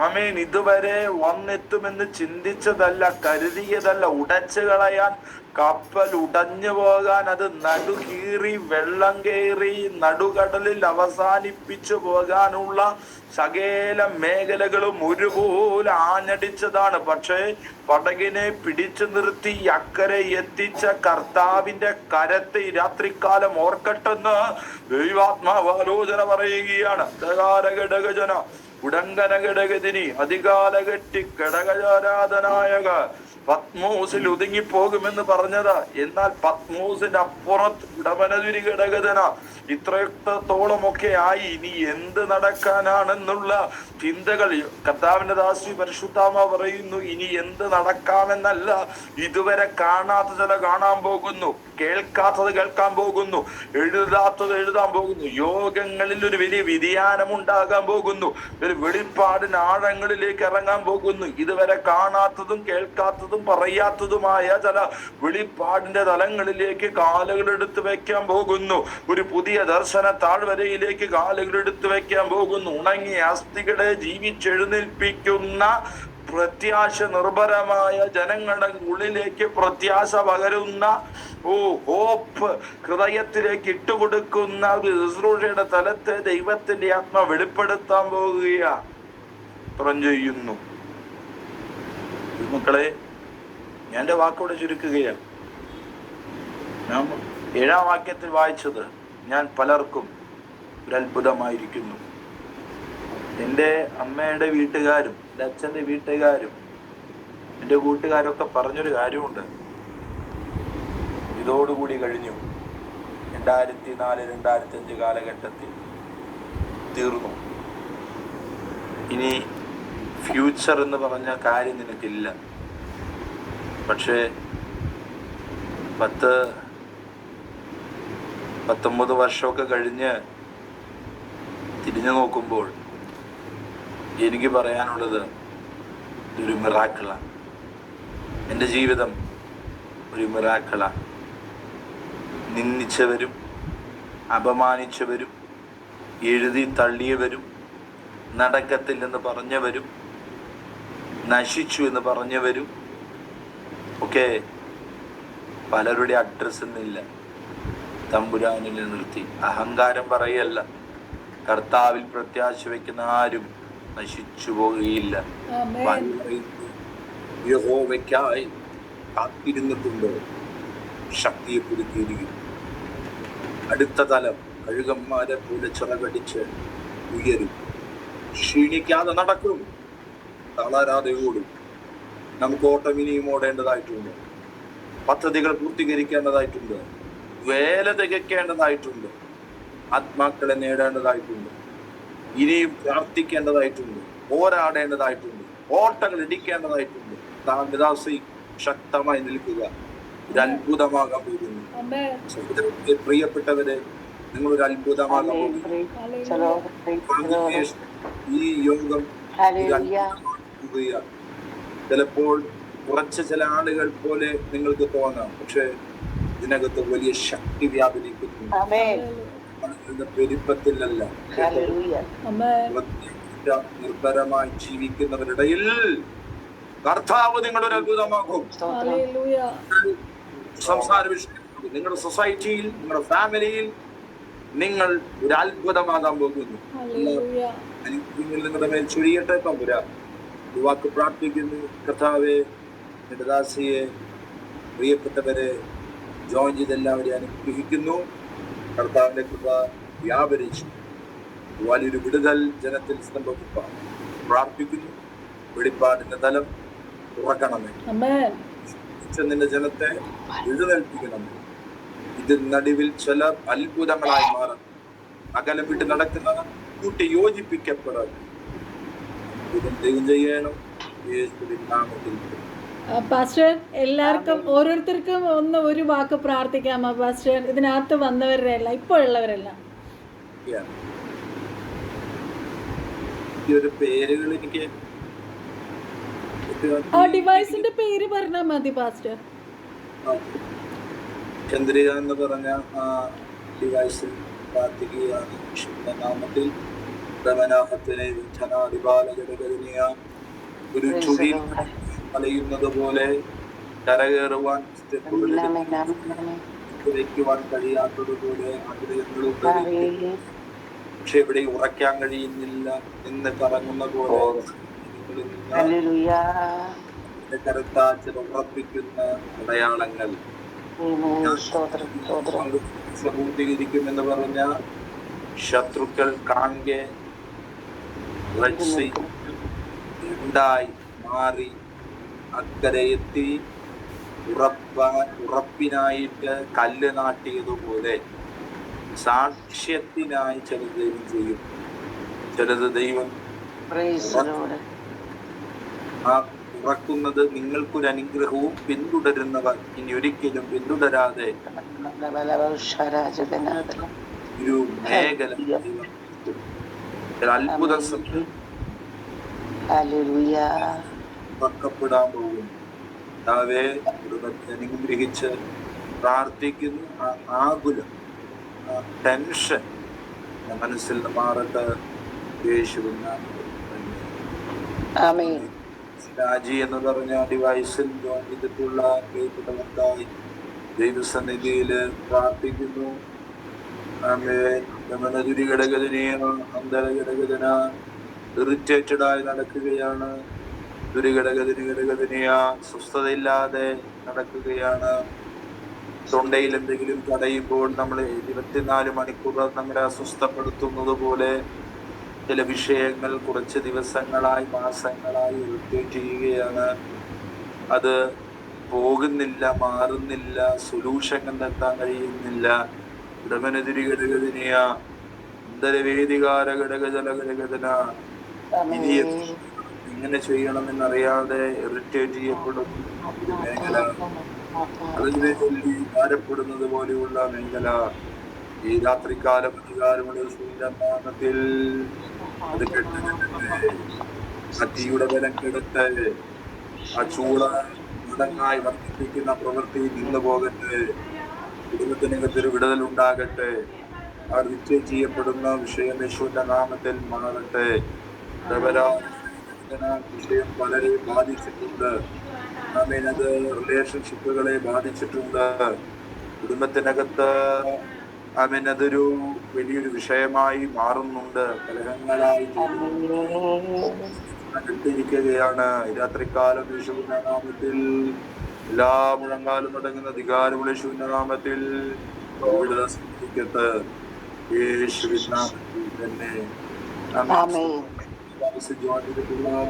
ആമേൻ. ഇതുവരെ വന്നെത്തുമെന്ന് ചിന്തിച്ചതല്ല, കരുതിയതല്ല. ഉടച്ചു കളയാൻ, കപ്പൽ ഉടഞ്ഞു പോകാൻ, അത് നടുകീറി വെള്ളം കയറി നടുകടലിൽ അവസാനിപ്പിച്ചു പോകാനുള്ള സകല മേഖലകളും ഒരുപോലെ ആഞ്ഞടിച്ചതാണ്. പക്ഷേ പടകിനെ പിടിച്ചു നിർത്തി അക്കരെ എത്തിച്ച കർത്താവിന്റെ കരത്തെ രാത്രികാലം ഓർക്കട്ടെന്ന് ദൈവാത്മാവ് ആലോചന പറയുകയാണ്. ഘടകജന ഉടങ്കന ഘടകതിനി അധികാലകെട്ടി ഘടകജാരാധനായക പത്മോസിൽ ഒതുങ്ങിപ്പോകുമെന്ന് പറഞ്ഞത്. എന്നാൽ പത്മോസിന്റെ അപ്പുറത്ത് ഉടമനതിരി ഘടകജന ഇത്രത്തോളമൊക്കെ ആയി. ഇനി എന്ത് നടക്കാനാണെന്നുള്ള ചിന്തകൾ കർത്താവിന്റെ ദാസി പരിശുദ്ധാത്മ പറയുന്നു. ഇനി എന്ത് നടക്കാമെന്നല്ല, ഇതുവരെ കാണാത്തത് കാണാൻ പോകുന്നു, കേൾക്കാത്തത് കേൾക്കാൻ പോകുന്നു, എഴുതാത്തത് എഴുതാൻ പോകുന്നു. യോഗങ്ങളിൽ ഒരു വലിയ വ്യതിയാനം ഉണ്ടാകാൻ പോകുന്നു. ഒരു വെളിപ്പാടിന് ആഴങ്ങളിലേക്ക് ഇറങ്ങാൻ പോകുന്നു. ഇതുവരെ കാണാത്തതും കേൾക്കാത്തതും പറയാത്തതുമായ ചില വെളിപ്പാടിന്റെ തലങ്ങളിലേക്ക് കാലുകൾ എടുത്തു വെക്കാൻ പോകുന്നു. ഒരു പുതിയ ദർശന താഴ്വരയിലേക്ക് കാലുകൾ എടുത്തു വെക്കാൻ പോകുന്നു. ഉണങ്ങിയ അസ്ഥികളെ ജീവിച്ചെഴുന്നേൽപ്പിക്കുന്ന പ്രത്യാശ നിർഭരമായ ജനങ്ങളുടെ ഉള്ളിലേക്ക് പ്രത്യാശ പകരുന്ന ഹോപ്പ് ഹൃദയത്തിലേക്ക് ഇട്ടുകൊടുക്കുന്ന ഒരു ശുശ്രൂഷയുടെ തലത്തെ ദൈവത്തിന്റെ ആത്മ വെളിപ്പെടുത്താൻ പോകുകയാണ്. ചെയ്യുന്നു മക്കളെ, ഞാൻ എൻ്റെ വാക്കോടെ ചുരുക്കുകയാണ്. ഞാൻ 7-ാം വാക്യത്തിൽ വായിച്ചത്, ഞാൻ പലർക്കും ഒരു അത്ഭുതമായിരിക്കുന്നു. എൻ്റെ അമ്മയുടെ വീട്ടുകാരും എൻ്റെ അച്ഛൻ്റെ വീട്ടുകാരും എൻ്റെ കൂട്ടുകാരൊക്കെ പറഞ്ഞൊരു കാര്യമുണ്ട്. ഇതോടുകൂടി കഴിഞ്ഞു. 2004-2005 കാലഘട്ടത്തിൽ തീർന്നു. ഇനി ഫ്യൂച്ചർ എന്ന് പറഞ്ഞ കാര്യം നിനക്കില്ല. പക്ഷേ 19 വർഷമൊക്കെ കഴിഞ്ഞ് തിരിഞ്ഞു നോക്കുമ്പോൾ എനിക്ക് പറയാനുള്ളത് ഒരു മിറാക്കിളാണ്. എൻ്റെ ജീവിതം ഒരു മിറാക്കിളാണ്. നിന്ദിച്ചവരും അപമാനിച്ചവരും എഴുതി തള്ളിയവരും നടക്കത്തില്ലെന്ന് പറഞ്ഞവരും നശിച്ചു എന്ന് പറഞ്ഞവരും ഒക്കെ പലരുടെ അഡ്രസ്സ് എന്നില്ല തമ്പുരാനിൽ നിർത്തി. അഹങ്കാരം പറയല്ല, കർത്താവിൽ പ്രത്യാശ വയ്ക്കുന്ന ആരും നശിച്ചു പോകുകയില്ല. യഹോവയ്ക്കായി കാത്തിരുന്നിട്ടുണ്ടോ ശക്തിയെ പുതുക്കിയിരിക്കും. അടുത്ത തലം കഴുകന്മാരെ പോലെ ചിറകടിച്ച് ഉയരും. ക്ഷീണിക്കാതെ നടക്കും, തളരാതെ ഓടും. നമുക്ക് ഓട്ടം ഇനിയും ഓടേണ്ടതായിട്ടുണ്ട്. പദ്ധതികൾ പൂർത്തീകരിക്കേണ്ടതായിട്ടുണ്ട്. വേല തികയ്ക്കേണ്ടതായിട്ടുണ്ട്. ആത്മാക്കളെ നേടേണ്ടതായിട്ടുണ്ട്. ഇനിയും പ്രാർത്ഥിക്കേണ്ടതായിട്ടുണ്ട്. പോരാടേണ്ടതായിട്ടുണ്ട്. ഓട്ടങ്ങൾ ഇടിക്കേണ്ടതായിട്ടുണ്ട്. ദാസി ശക്തമായി നിൽക്കുക. ഒരു അത്ഭുതമാകാൻ പോകുന്നു. പ്രിയപ്പെട്ടവരെ, നിങ്ങളൊരു അത്ഭുതമാകാൻ പോകുന്നു. ഈ യോഗം ചിലപ്പോൾ കുറച്ച് ചില ആളുകൾ പോലെ നിങ്ങൾക്ക് തോന്നാം, പക്ഷെ ഇതിനകത്ത് വലിയ ശക്തി വ്യാപരിക്കുന്നു. പെരുപ്പത്തിലല്ല, നിർഭരമായി ജീവിക്കുന്നവരുടെയിൽ കർത്താവ് നിങ്ങളൊരു അത്ഭുതമാകും. സംസാര വിഷയം, നിങ്ങളുടെ സൊസൈറ്റിയിൽ, നിങ്ങളുടെ ഫാമിലിയിൽ നിങ്ങൾ ഒരു അത്ഭുതമാകാൻ പോകുന്നു. നിങ്ങളുടെ മേൽ ചൊരിയട്ടെ തമ്പുരാൻ. വാക്ക് പ്രാർത്ഥിക്കുന്നു. കർത്താവെ, എൻ്റെ ദാസിയെ, പ്രിയപ്പെട്ടവരെ, ജോയിൻ ചെയ്ത് എല്ലാവരെയും അനുഗ്രഹിക്കുന്നു. കർത്താവിന്റെ കൃപ വ്യാപരിച്ചു വലിയൊരു വിടുതൽ ജനത്തിൽ സംഭവിക്കാൻ പ്രാർത്ഥിക്കുന്നു. വെളിപ്പാടിന്റെ തലം തുറക്കണമേ. നിന്റെ ജനത്തെ എഴുന്നേൽപ്പിക്കണമേ. ഇതിൽ നടുവിൽ ചില അത്ഭുതങ്ങളായി മാറും. അകലം വിട്ട് നടക്കുന്നത് കൂട്ടി യോജിപ്പിക്കപ്പെടാൻ ദൈവം ചെയ്യണം. പാസ്റ്റർ, എല്ലാവർക്കും ഓരോരുത്തർക്കും ഒരു വാക്ക് പ്രാർത്ഥിക്കാമോ പാസ്റ്റർ? ഇതിനകത്ത് വന്നവരുടെ അല്ല, ഇപ്പോഴുള്ളവരല്ല. പേരുകൾ എനിക്ക് ആ ഡിവൈസിന്റെ പേര് പറഞ്ഞാൽ മതി പാസ്റ്റർ. ചന്ദ്രിക എന്ന് പറഞ്ഞ ആ ഡിവൈസിൽ പ്രാർത്ഥിക്കുകയാണ്. യേശുവിന്റെ നാമത്തിൽ ധമനാഹത്തിനെ ധനാധിപാലകരകരണിയ ഒരു ചുഴി അലയുന്നത് പോലെ കരകയറുവാൻ സ്റ്റെപ്പുകളിൽ വയ്ക്കുവാൻ കഴിയാത്തതുപോലെ ആഗ്രഹങ്ങളുണ്ട്. പക്ഷെ ഇവിടെ ഉറയ്ക്കാൻ കഴിയുന്നില്ല എന്ന് കറങ്ങുന്ന പോലെ കരുത്താൽ ചില ഉറപ്പിക്കുന്ന അടയാളങ്ങൾ പൂർത്തീകരിക്കുമെന്ന് പറഞ്ഞ ശത്രുക്കൾ കാണെ ഉണ്ടായി മാറി അക്കരെ എത്തി ഉറപ്പിനായിട്ട് കല്ല് നാട്ടിയതുപോലെ സാക്ഷ്യത്തിനായി ചിലത് ദൈവം ചെയ്യും, ചിലത് ദൈവം ആ ഉറക്കുന്നത് നിങ്ങൾക്കൊരു അനുഗ്രഹവും പിന്തുടരുന്നവർ ഇനി ഒരിക്കലും പിന്തുടരാതെ ഒരു മേഖല അത്ഭുതം തുറക്കപ്പെടാൻ പോകുന്നു. കർത്താവേ, കുടുംബത്തെ അനുഗ്രഹിച്ച് പ്രാർത്ഥിക്കുന്നു. ആ ആകുലം, ആ ടെൻഷൻ മനസ്സിൽ നിന്ന് മാറട്ടെ. യേശുവിന്റെ രാജി എന്ന് പറഞ്ഞ ഡിവൈസിൽ ജോയിൻ ചെയ്തിട്ടുള്ള പ്രിയപ്പെട്ടവർക്കായി ദൈവസന്നിധിയിൽ പ്രാർത്ഥിക്കുന്നു. ഇറിറ്റേറ്റഡ് ആയി നടക്കുകയാണ്. ദുരിഘടകതിനിയ സ്വസ്ഥതയില്ലാതെ നടക്കുകയാണ്. തൊണ്ടയിൽ എന്തെങ്കിലും തടയുമ്പോൾ നമ്മൾ 24 മണിക്കൂർ നമ്മളെ അസ്വസ്ഥപ്പെടുത്തുന്നത് പോലെ ചില വിഷയങ്ങൾ കുറച്ച് ദിവസങ്ങളായി മാസങ്ങളായി ഇറിറ്റേറ്റ് ചെയ്യുകയാണ്. അത് പോകുന്നില്ല, മാറുന്നില്ല, സൊല്യൂഷൻ കണ്ടെത്താൻ കഴിയുന്നില്ല. ഉടമനതിരിഘടകതിനിയ അന്തരവേദികാര ഘടകജല ഘടകജന ഇനി എങ്ങനെ ചെയ്യണമെന്നറിയാതെ ഇറിറ്റേറ്റ് ചെയ്യപ്പെടും മേഖല, അതിനെ ചൊല്ലി ഭാരപ്പെടുന്നത് പോലെയുള്ള മേഖല. ഈ രാത്രികാലം അധികാരമുള്ള സൂര്യനാമത്തിൽ അത് കെട്ടട്ടെ, അത്തിയുടെ ബലം കെടട്ടെ, ആ ചൂള മടങ്ങായി വർദ്ധിപ്പിക്കുന്ന പ്രവൃത്തി നിന്നു പോകട്ടെ, കുടുംബത്തിനകത്തൊരു വിടുതൽ ഉണ്ടാകട്ടെ. ആ റിജക്ട് ചെയ്യപ്പെടുന്ന വിഷയം യേശുവിന്റെ നാമത്തിൽ മാറട്ടെ. വിഷയം വളരെ ബാധിച്ചിട്ടുണ്ട്. അത് റിലേഷൻഷിപ്പുകളെ ബാധിച്ചിട്ടുണ്ട്. കുടുംബത്തിനകത്ത് അതൊരു വലിയൊരു വിഷയമായി മാറുന്നുണ്ട്. കലഹങ്ങളായി കണ്ടിരിക്കുകയാണ്. രാത്രികാലം യേശുവിന്റെ നാമത്തിൽ എല്ലാ മുഴങ്ങാലും തുടങ്ങുന്ന അധികാരമുള്ള യേശുവിന്റെ നാമത്തിൽ സംഭവിക്കട്ടെ. യേശുവിന്റെ നാമത്തിൽ തന്നെ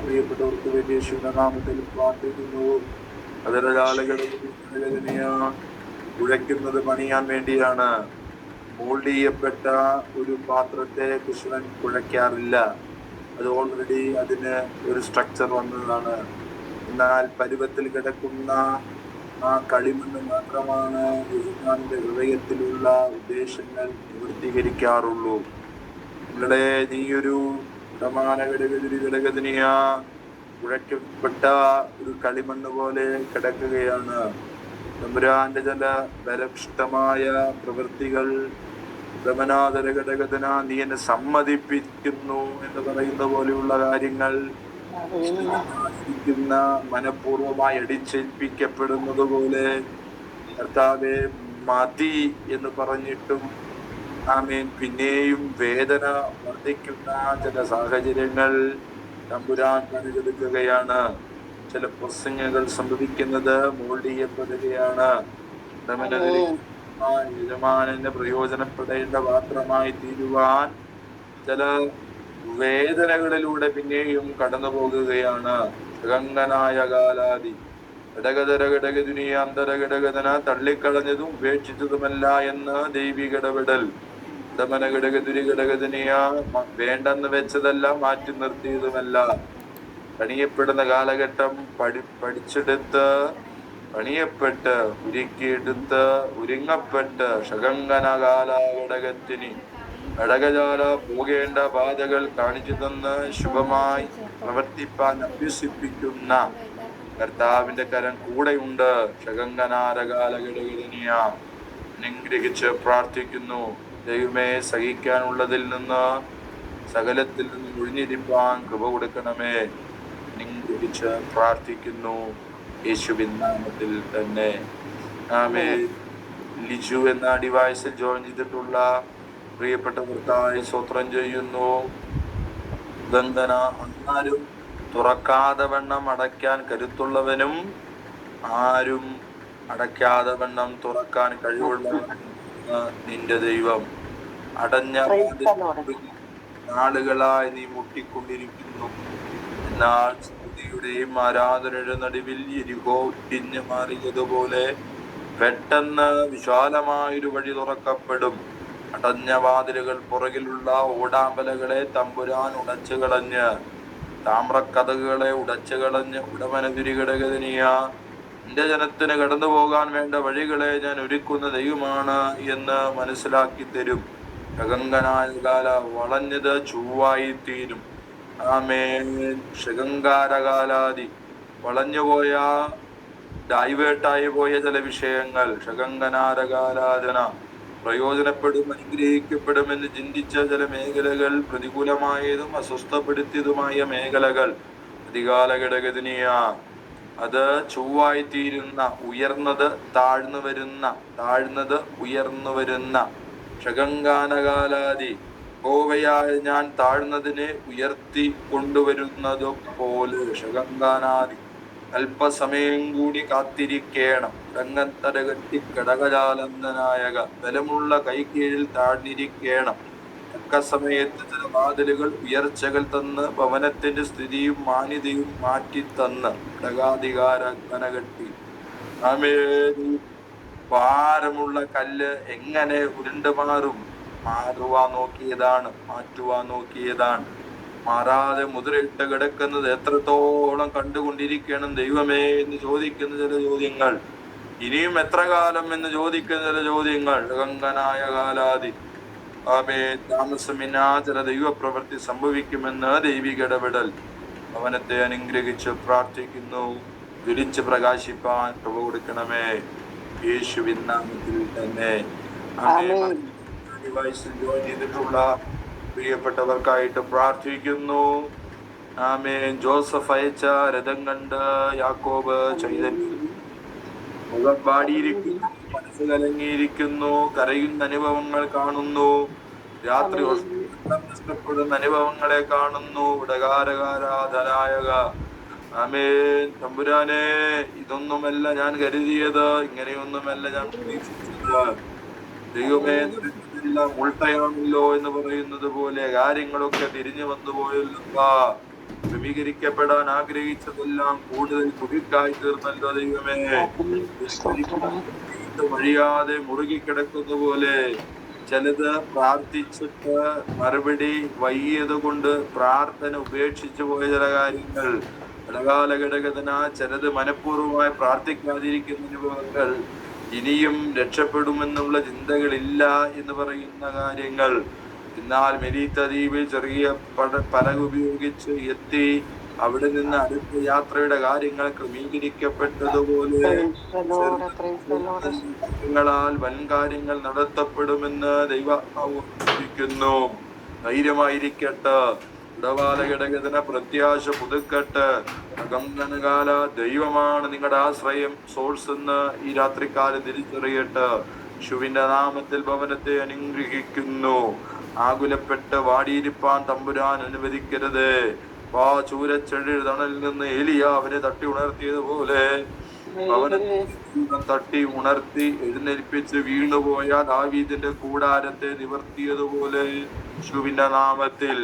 പ്രിയപ്പെട്ടവർക്ക് വേണ്ടി യേശുവിന്റെ നാമത്തിൽ പ്രാർത്ഥിക്കുന്നു. അതിനെ ഉഴയ്ക്കുന്നത് പണിയാൻ വേണ്ടിയാണ്. മോൾഡ് ചെയ്യപ്പെട്ട ഒരു പാത്രത്തെ കൃഷ്ണൻ കുഴയ്ക്കാറില്ല. അത് ഓൾറെഡി അതിന് ഒരു സ്ട്രക്ചർ വന്നതാണ്. എന്നാൽ പരുവത്തിൽ കിടക്കുന്ന ആ കളിമണ്ണ് മാത്രമാണ് യജമാനന്റെ ഹൃദയത്തിലുള്ള ഉദ്ദേശങ്ങൾ നിവൃത്തീകരിക്കാറുള്ളൂ. നിങ്ങളെ നീയൊരു ഘടകതിനിയ കുഴയ്ക്കപ്പെട്ട ഒരു കളിമണ്ണ് പോലെ കിടക്കുകയാണ്. തമ്പുരാന്റെ ചില ബലഭ്ഷ്ടമായ പ്രവൃത്തികൾ ഗമനാതര ഘടകത്തിന നീ എന്നെ സമ്മതിപ്പിക്കുന്നു എന്ന് പറയുന്ന പോലെയുള്ള കാര്യങ്ങൾ മനഃപൂർവമായി അടിച്ചേൽപ്പിക്കപ്പെടുന്നത് പോലെ കർത്താവെ മതി എന്ന് പറഞ്ഞിട്ടും ആമേൻ പിന്നെയും വേദന വർദ്ധിക്കുന്ന ചില സാഹചര്യങ്ങൾ തമ്പുരാൻ പണിതെടുക്കുകയാണ്. ചില പ്രസംഗങ്ങൾ സംഭവിക്കുന്നത് മോൾഡ് ചെയ്യപ്പെടുകയാണ്. യജമാനന്റെ പ്രയോജനപ്പെടേണ്ട പാത്രമായി തീരുവാൻ ചില വേദനകളിലൂടെ പിന്നെയും കടന്നു പോകുകയാണ്. ഗംഗനായ കാലാദി ഘടകതര അന്തരഘടകതന തള്ളിക്കളഞ്ഞതും ഉപേക്ഷിച്ചതുമല്ല എന്ന് ദൈവിക ഇടപെടൽ. ദമന ഘടകതിനിയ വേണ്ടെന്ന് വെച്ചതല്ല, മാറ്റി നിർത്തിയതുമല്ല. പണിയപ്പെടുന്ന കാലഘട്ടം പഠിച്ചെടുത്ത് പണിയപ്പെട്ട് ഒരുക്കിയെടുത്ത് ഒരുങ്ങപ്പെട്ട് ഷകങ്കനകാല ഘടകത്തിന് ഘടകജാല പോകേണ്ട ബാധകൾ കാണിച്ചു തന്ന് ശുഭമായി പ്രവർത്തിപ്പാൻ അഭ്യസിപ്പിക്കുന്ന കർത്താവിന്റെ കരം കൂടെയുണ്ട്. ഷഗങ്കനാരകാലഘടകനിയ അനുഗ്രഹിച്ച് പ്രാർത്ഥിക്കുന്നു. ദൈവമേ, സഹിക്കാനുള്ളതിൽ നിന്ന് സകലത്തിൽ നിന്നും ഒഴിഞ്ഞിരിപ്പാൻ കൃപ കൊടുക്കണമേ. അനുഗ്രഹിച്ച് പ്രാർത്ഥിക്കുന്നു യേശുവിൻ നാമത്തിൽ തന്നെ. ആമേൻ. ലിജു എന്ന ഡിവൈസിൽ ജോയിൻ ചെയ്തിട്ടുള്ള പ്രിയപ്പെട്ടവർക്കായി സ്വത്രം ചെയ്യുന്നു. ഗന്ധന ആരും തുറക്കാതെ വണ്ണം അടയ്ക്കാൻ കരുത്തുള്ളവനും ആരും അടയ്ക്കാതെ വണ്ണം തുറക്കാൻ കഴിവുള്ളവനും നിന്റെ ദൈവം. അടഞ്ഞ നാളുകളായി നീ മുട്ടിക്കൊണ്ടിരിക്കുന്നു. എന്നാൽ സ്തുതിയുടെയും ആരാധനയുടെ നടുവിൽ യെരിഹോ ഇടിഞ്ഞു മാറിയതുപോലെ പെട്ടെന്ന് വിശാലമായൊരു വഴി തുറക്കപ്പെടും. അടഞ്ഞ വാതിലുകൾ പുറകിലുള്ള ഓടാമ്പലകളെ തമ്പുരാൻ ഉടച്ചു കളഞ്ഞ്, താമ്രക്കഥകളെ ഉടച്ചു കളഞ്ഞ് ഉടമനതിരികടകനിയ എന്റെ ജനത്തിന് കടന്നു പോകാൻ വേണ്ട വഴികളെ ഞാൻ ഒരുക്കുന്ന ദൈവമാണ് എന്ന് മനസ്സിലാക്കി തരും. ഷഗങ്കനായ കാല വളഞ്ഞത് ചൊവ്വായി തീരും. ആമേൻ. ഷഗങ്കാരകാലാദി വളഞ്ഞുപോയ, ഡൈവേർട്ടായി പോയ ചില വിഷയങ്ങൾ ഷഗങ്കനാരകാലാദന പ്രയോജനപ്പെടും, അനുഗ്രഹിക്കപ്പെടുമെന്ന് ചിന്തിച്ച ചില മേഖലകൾ, പ്രതികൂലമായതും അസ്വസ്ഥപ്പെടുത്തിയതുമായ മേഖലകൾ അധികാലഘടകതിനിയ അത് ചൊവ്വായി തീരുന്ന, ഉയർന്നത് താഴ്ന്നു വരുന്ന, താഴ്ന്നത് ഉയർന്നു വരുന്ന ഷഗങ്കാനകാലാദി ഗോവയായ ഞാൻ താഴ്ന്നതിനെ ഉയർത്തി കൊണ്ടുവരുന്നത് പോലെ ഷഗങ്കാനാദി അല്പസമയം കൂടി കാത്തിരിക്കണം. രംഗത്തരകത്തി കടകജാലന്തനായക ബലമുള്ള കൈക്കീഴിൽ താഴ്ന്നിരിക്കണം. തക്ക സമയത്ത് ചില വാതിലുകൾ ഉയർച്ചകൾ തന്ന് ഭവനത്തിന്റെ സ്ഥിതിയും മാന്യതയും മാറ്റി തന്ന് ഘടകാധികാര കനകട്ടി. ആമേൻ. ഭാരമുള്ള കല്ല് എങ്ങനെ ഉരുണ്ടു മാറും? മാറുവാൻ നോക്കിയതാണ്, മാറ്റുവാൻ നോക്കിയതാണ്. മാറാതെ മുദ്രയിട്ട് കിടക്കുന്നത് എത്രത്തോളം കണ്ടുകൊണ്ടിരിക്കണം ദൈവമേ എന്ന് ചോദിക്കുന്ന ചില ചോദ്യങ്ങൾ, ഇനിയും എത്ര കാലം എന്ന് ചോദിക്കുന്ന ചില ചോദ്യങ്ങൾ. ഗംഗനായ കാലാതി ആമേ താമസമിനാ ചില ദൈവപ്രവൃത്തി സംഭവിക്കുമെന്ന് ദൈവിക ഇടപെടൽ. ഭവനത്തെ അനുഗ്രഹിച്ച് പ്രാർത്ഥിക്കുന്നു. വിളിച്ച് പ്രകാശിപ്പാൻ കൃപ കൊടുക്കണമേ യേശുവിൻ നാമത്തിൽ തന്നെ. ജോയിൻ ചെയ്തിട്ടുള്ള പ്രിയപ്പെട്ടവർക്കായിട്ട് പ്രാർത്ഥിക്കുന്നു. ആമേൻ. ജോസഫ് അയച്ച രഥം കണ്ട് യാക്കോബ് ചൈതന്യം മുഖം പാടിയിരിക്കുന്നു, മനസ്സ് കലങ്ങിയിരിക്കുന്നു, കരയുന്ന അനുഭവങ്ങൾ കാണുന്നു, രാത്രി നഷ്ടപ്പെടുന്ന അനുഭവങ്ങളെ കാണുന്നു. ഉടകാരകാരാധനായക ആമേൻ. തമ്പുരാനെ, ഇതൊന്നുമല്ല ഞാൻ കരുതിയത്, ഇങ്ങനെയൊന്നുമല്ല ഞാൻ പ്രതീക്ഷിച്ചത്. ദൈവമേ, ഉൾട്ടയാണല്ലോ എന്ന് പറയുന്നത് പോലെ കാര്യങ്ങളൊക്കെ തിരിഞ്ഞു വന്നു പോയല്ലോ. ക്രമീകരിക്കപ്പെടാൻ ആഗ്രഹിച്ചതെല്ലാം കൂടുതൽ കുടിക്കായി തീർന്നല്ലോ ദൈവമേ. വഴിയാതെ മുറുകിക്കിടക്കുന്ന പോലെ ചിലത് പ്രാർത്ഥിച്ചിട്ട് മറുപടി വൈകിയത് കൊണ്ട് പ്രാർത്ഥന ഉപേക്ഷിച്ചു പോയ ചില കാര്യങ്ങൾ, ഇടകാലഘടകത്തിന ചിലത് മനഃപൂർവ്വമായി പ്രാർത്ഥിക്കാതിരിക്കുന്ന അനുഭവങ്ങൾ, ഇനിയും രക്ഷപ്പെടുമെന്നുള്ള ചിന്തകളില്ല എന്ന് പറയുന്ന കാര്യങ്ങൾ. എന്നാൽ മെരീത്ത ദ്വീപിൽ ചെറിയ പലക ഉപയോഗിച്ച് എത്തി അവിടെ നിന്ന് അടുത്ത യാത്രയുടെ കാര്യങ്ങൾ ക്രമീകരിക്കപ്പെട്ടതുപോലെ കാര്യങ്ങളാൽ വൻ കാര്യങ്ങൾ നടത്തപ്പെടുമെന്ന് ദൈവമായിരിക്കുന്നു. ധൈര്യമായിരിക്കട്ടെ. ഇടവാലഘടകത്തിന് പ്രത്യാശ പുതുക്കട്ടെ. അകംഗനകാല ദൈവമാണ് നിങ്ങളുടെ ആശ്രയം, സോഴ്സ് എന്ന് ഈ രാത്രിക്കാലം തിരിച്ചറിയട്ടെ. യേശുവിന്റെ നാമത്തിൽ ഭവനത്തെ അനുഗ്രഹിക്കുന്നു. ആകുലപ്പെട്ട് വാടിയിരിപ്പാൻ തമ്പുരാൻ അനുവദിക്കരുത്. ചൂരച്ചെടി തണലിൽ നിന്ന് ഏലിയ അവനെ തട്ടി ഉണർത്തിയതുപോലെ ഭവനത്തെ തട്ടി ഉണർത്തി എഴുന്നേൽപ്പിച്ച് വീണുപോയ ദാവീദിന്റെ കൂടാരത്തെ നിവർത്തിയതുപോലെ യേശുവിന്റെ നാമത്തിൽ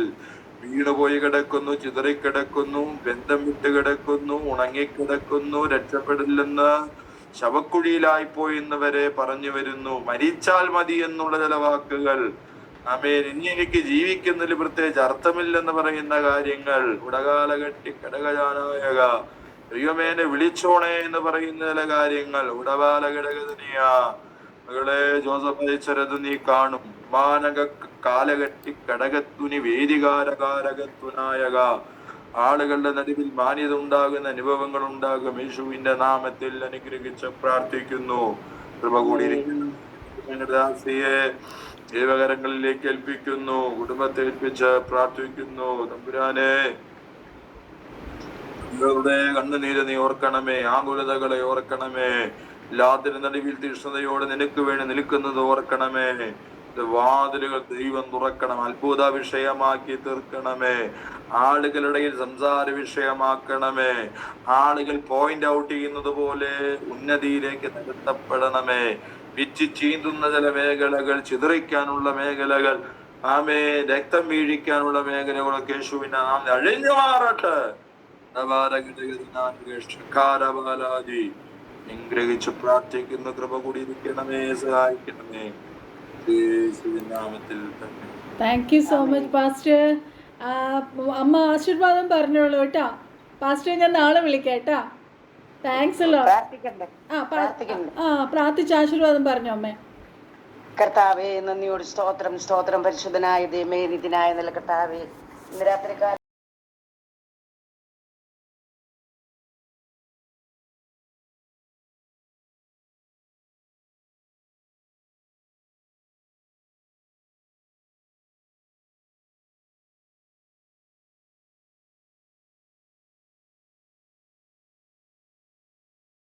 വീണുപോയി കിടക്കുന്നു, ചിതറിക്കിടക്കുന്നു, ബന്ധം വിട്ട് കിടക്കുന്നു, ഉണങ്ങിക്കിടക്കുന്നു, രക്ഷപ്പെടില്ലെന്ന് ശവക്കുഴിയിലായിപ്പോയിന്നവരെ പറഞ്ഞു വരുന്നു. മരിച്ചാൽ മതി എന്നുള്ള ചില വാക്കുകൾ. ആമേൻ. ഇനി എനിക്ക് ജീവിക്കുന്നതിൽ പ്രത്യേകിച്ച് അർത്ഥമില്ലെന്ന് പറയുന്ന കാര്യങ്ങൾ. ഉടകാലകെട്ടി കടകജാനായക ദൈവമേനെ വിളിച്ചോണേ എന്ന് പറയുന്ന ചില കാര്യങ്ങൾ. ഉടകാലഘടകതനിയ മകളെ ജോസഫ് അയച്ചരത് നീ കാണും. മാനക കാലകെട്ടി കടകത്തുനി വേദികാരകാരകത്തുനായക ആളുകളുടെ നടുവിൽ മാന്യത ഉണ്ടാകുന്ന അനുഭവങ്ങൾ ഉണ്ടാകും. യേശുവിന്റെ നാമത്തിൽ അനുഗ്രഹിച്ച് പ്രാർത്ഥിക്കുന്നു. കൃപ കൂടിയിരിക്കുന്ന ദാസിയെ ദൈവകരങ്ങളിലേക്ക് ഏൽപ്പിക്കുന്നു. കുടുംബത്തെ ഏൽപ്പിച്ച് പ്രാർത്ഥിക്കുന്നു. തമ്പുരാനെ, ഇവരുടെ കണ്ണുനീര് നീ ഓർക്കണമേ, ആകുലതകളെ ഓർക്കണമേ, എല്ലാത്തിനും നടുവിൽ തീഷ്ണതയോടെ നിനക്ക് വേണ്ടി നിൽക്കുന്നത് ഓർക്കണമേ. വാതിലുകൾ ദൈവം തുറക്കണം, അത്ഭുത വിഷയമാക്കി തീർക്കണമേ, ആളുകളുടെ സംസാര വിഷയമാക്കണമേ, ആളുകൾ പോയിന്റ് ഔട്ട് ചെയ്യുന്നത് പോലെ ഉന്നതിയിലേക്ക് നികത്തപ്പെടണമേ. വിച്ച് ചീന്തുന്ന ചില മേഖലകൾ, ചിതറിക്കാനുള്ള മേഖലകൾ, ആമേ, രക്തം വീഴിക്കാനുള്ള മേഖലകളൊക്കെ യേശുവിന്റെ നാമത്തിൽ അഴിഞ്ഞു മാറട്ടെ. ഗ്രഹിച്ച് പ്രാർത്ഥിക്കുന്ന കൃപ കൂടിയിരിക്കണമേ, സഹായിക്കണമേ, യേശുവിൻ നാമത്തിൽ തന്നെ. Thank you so much pastor. അമ്മ ആശീർവാദം പറഞ്ഞോളൂ കേട്ടോ. പാസ്റ്റർ ഞാൻ നാളെ വിളിക്കാം കേട്ടോ. താങ്ക്സ് അല്ലോ. പ്രാർത്ഥിച്ച് ആശീർവാദം പറഞ്ഞോ അമ്മേ. കർത്താവേ, നന്ദിയോട് സ്തോത്രം. സ്തോത്രം പരിശുദ്ധനായ ദൈവമേ, നിത്യനായ നല്ല കർത്താവേ, ഇന്ന് രാത്രി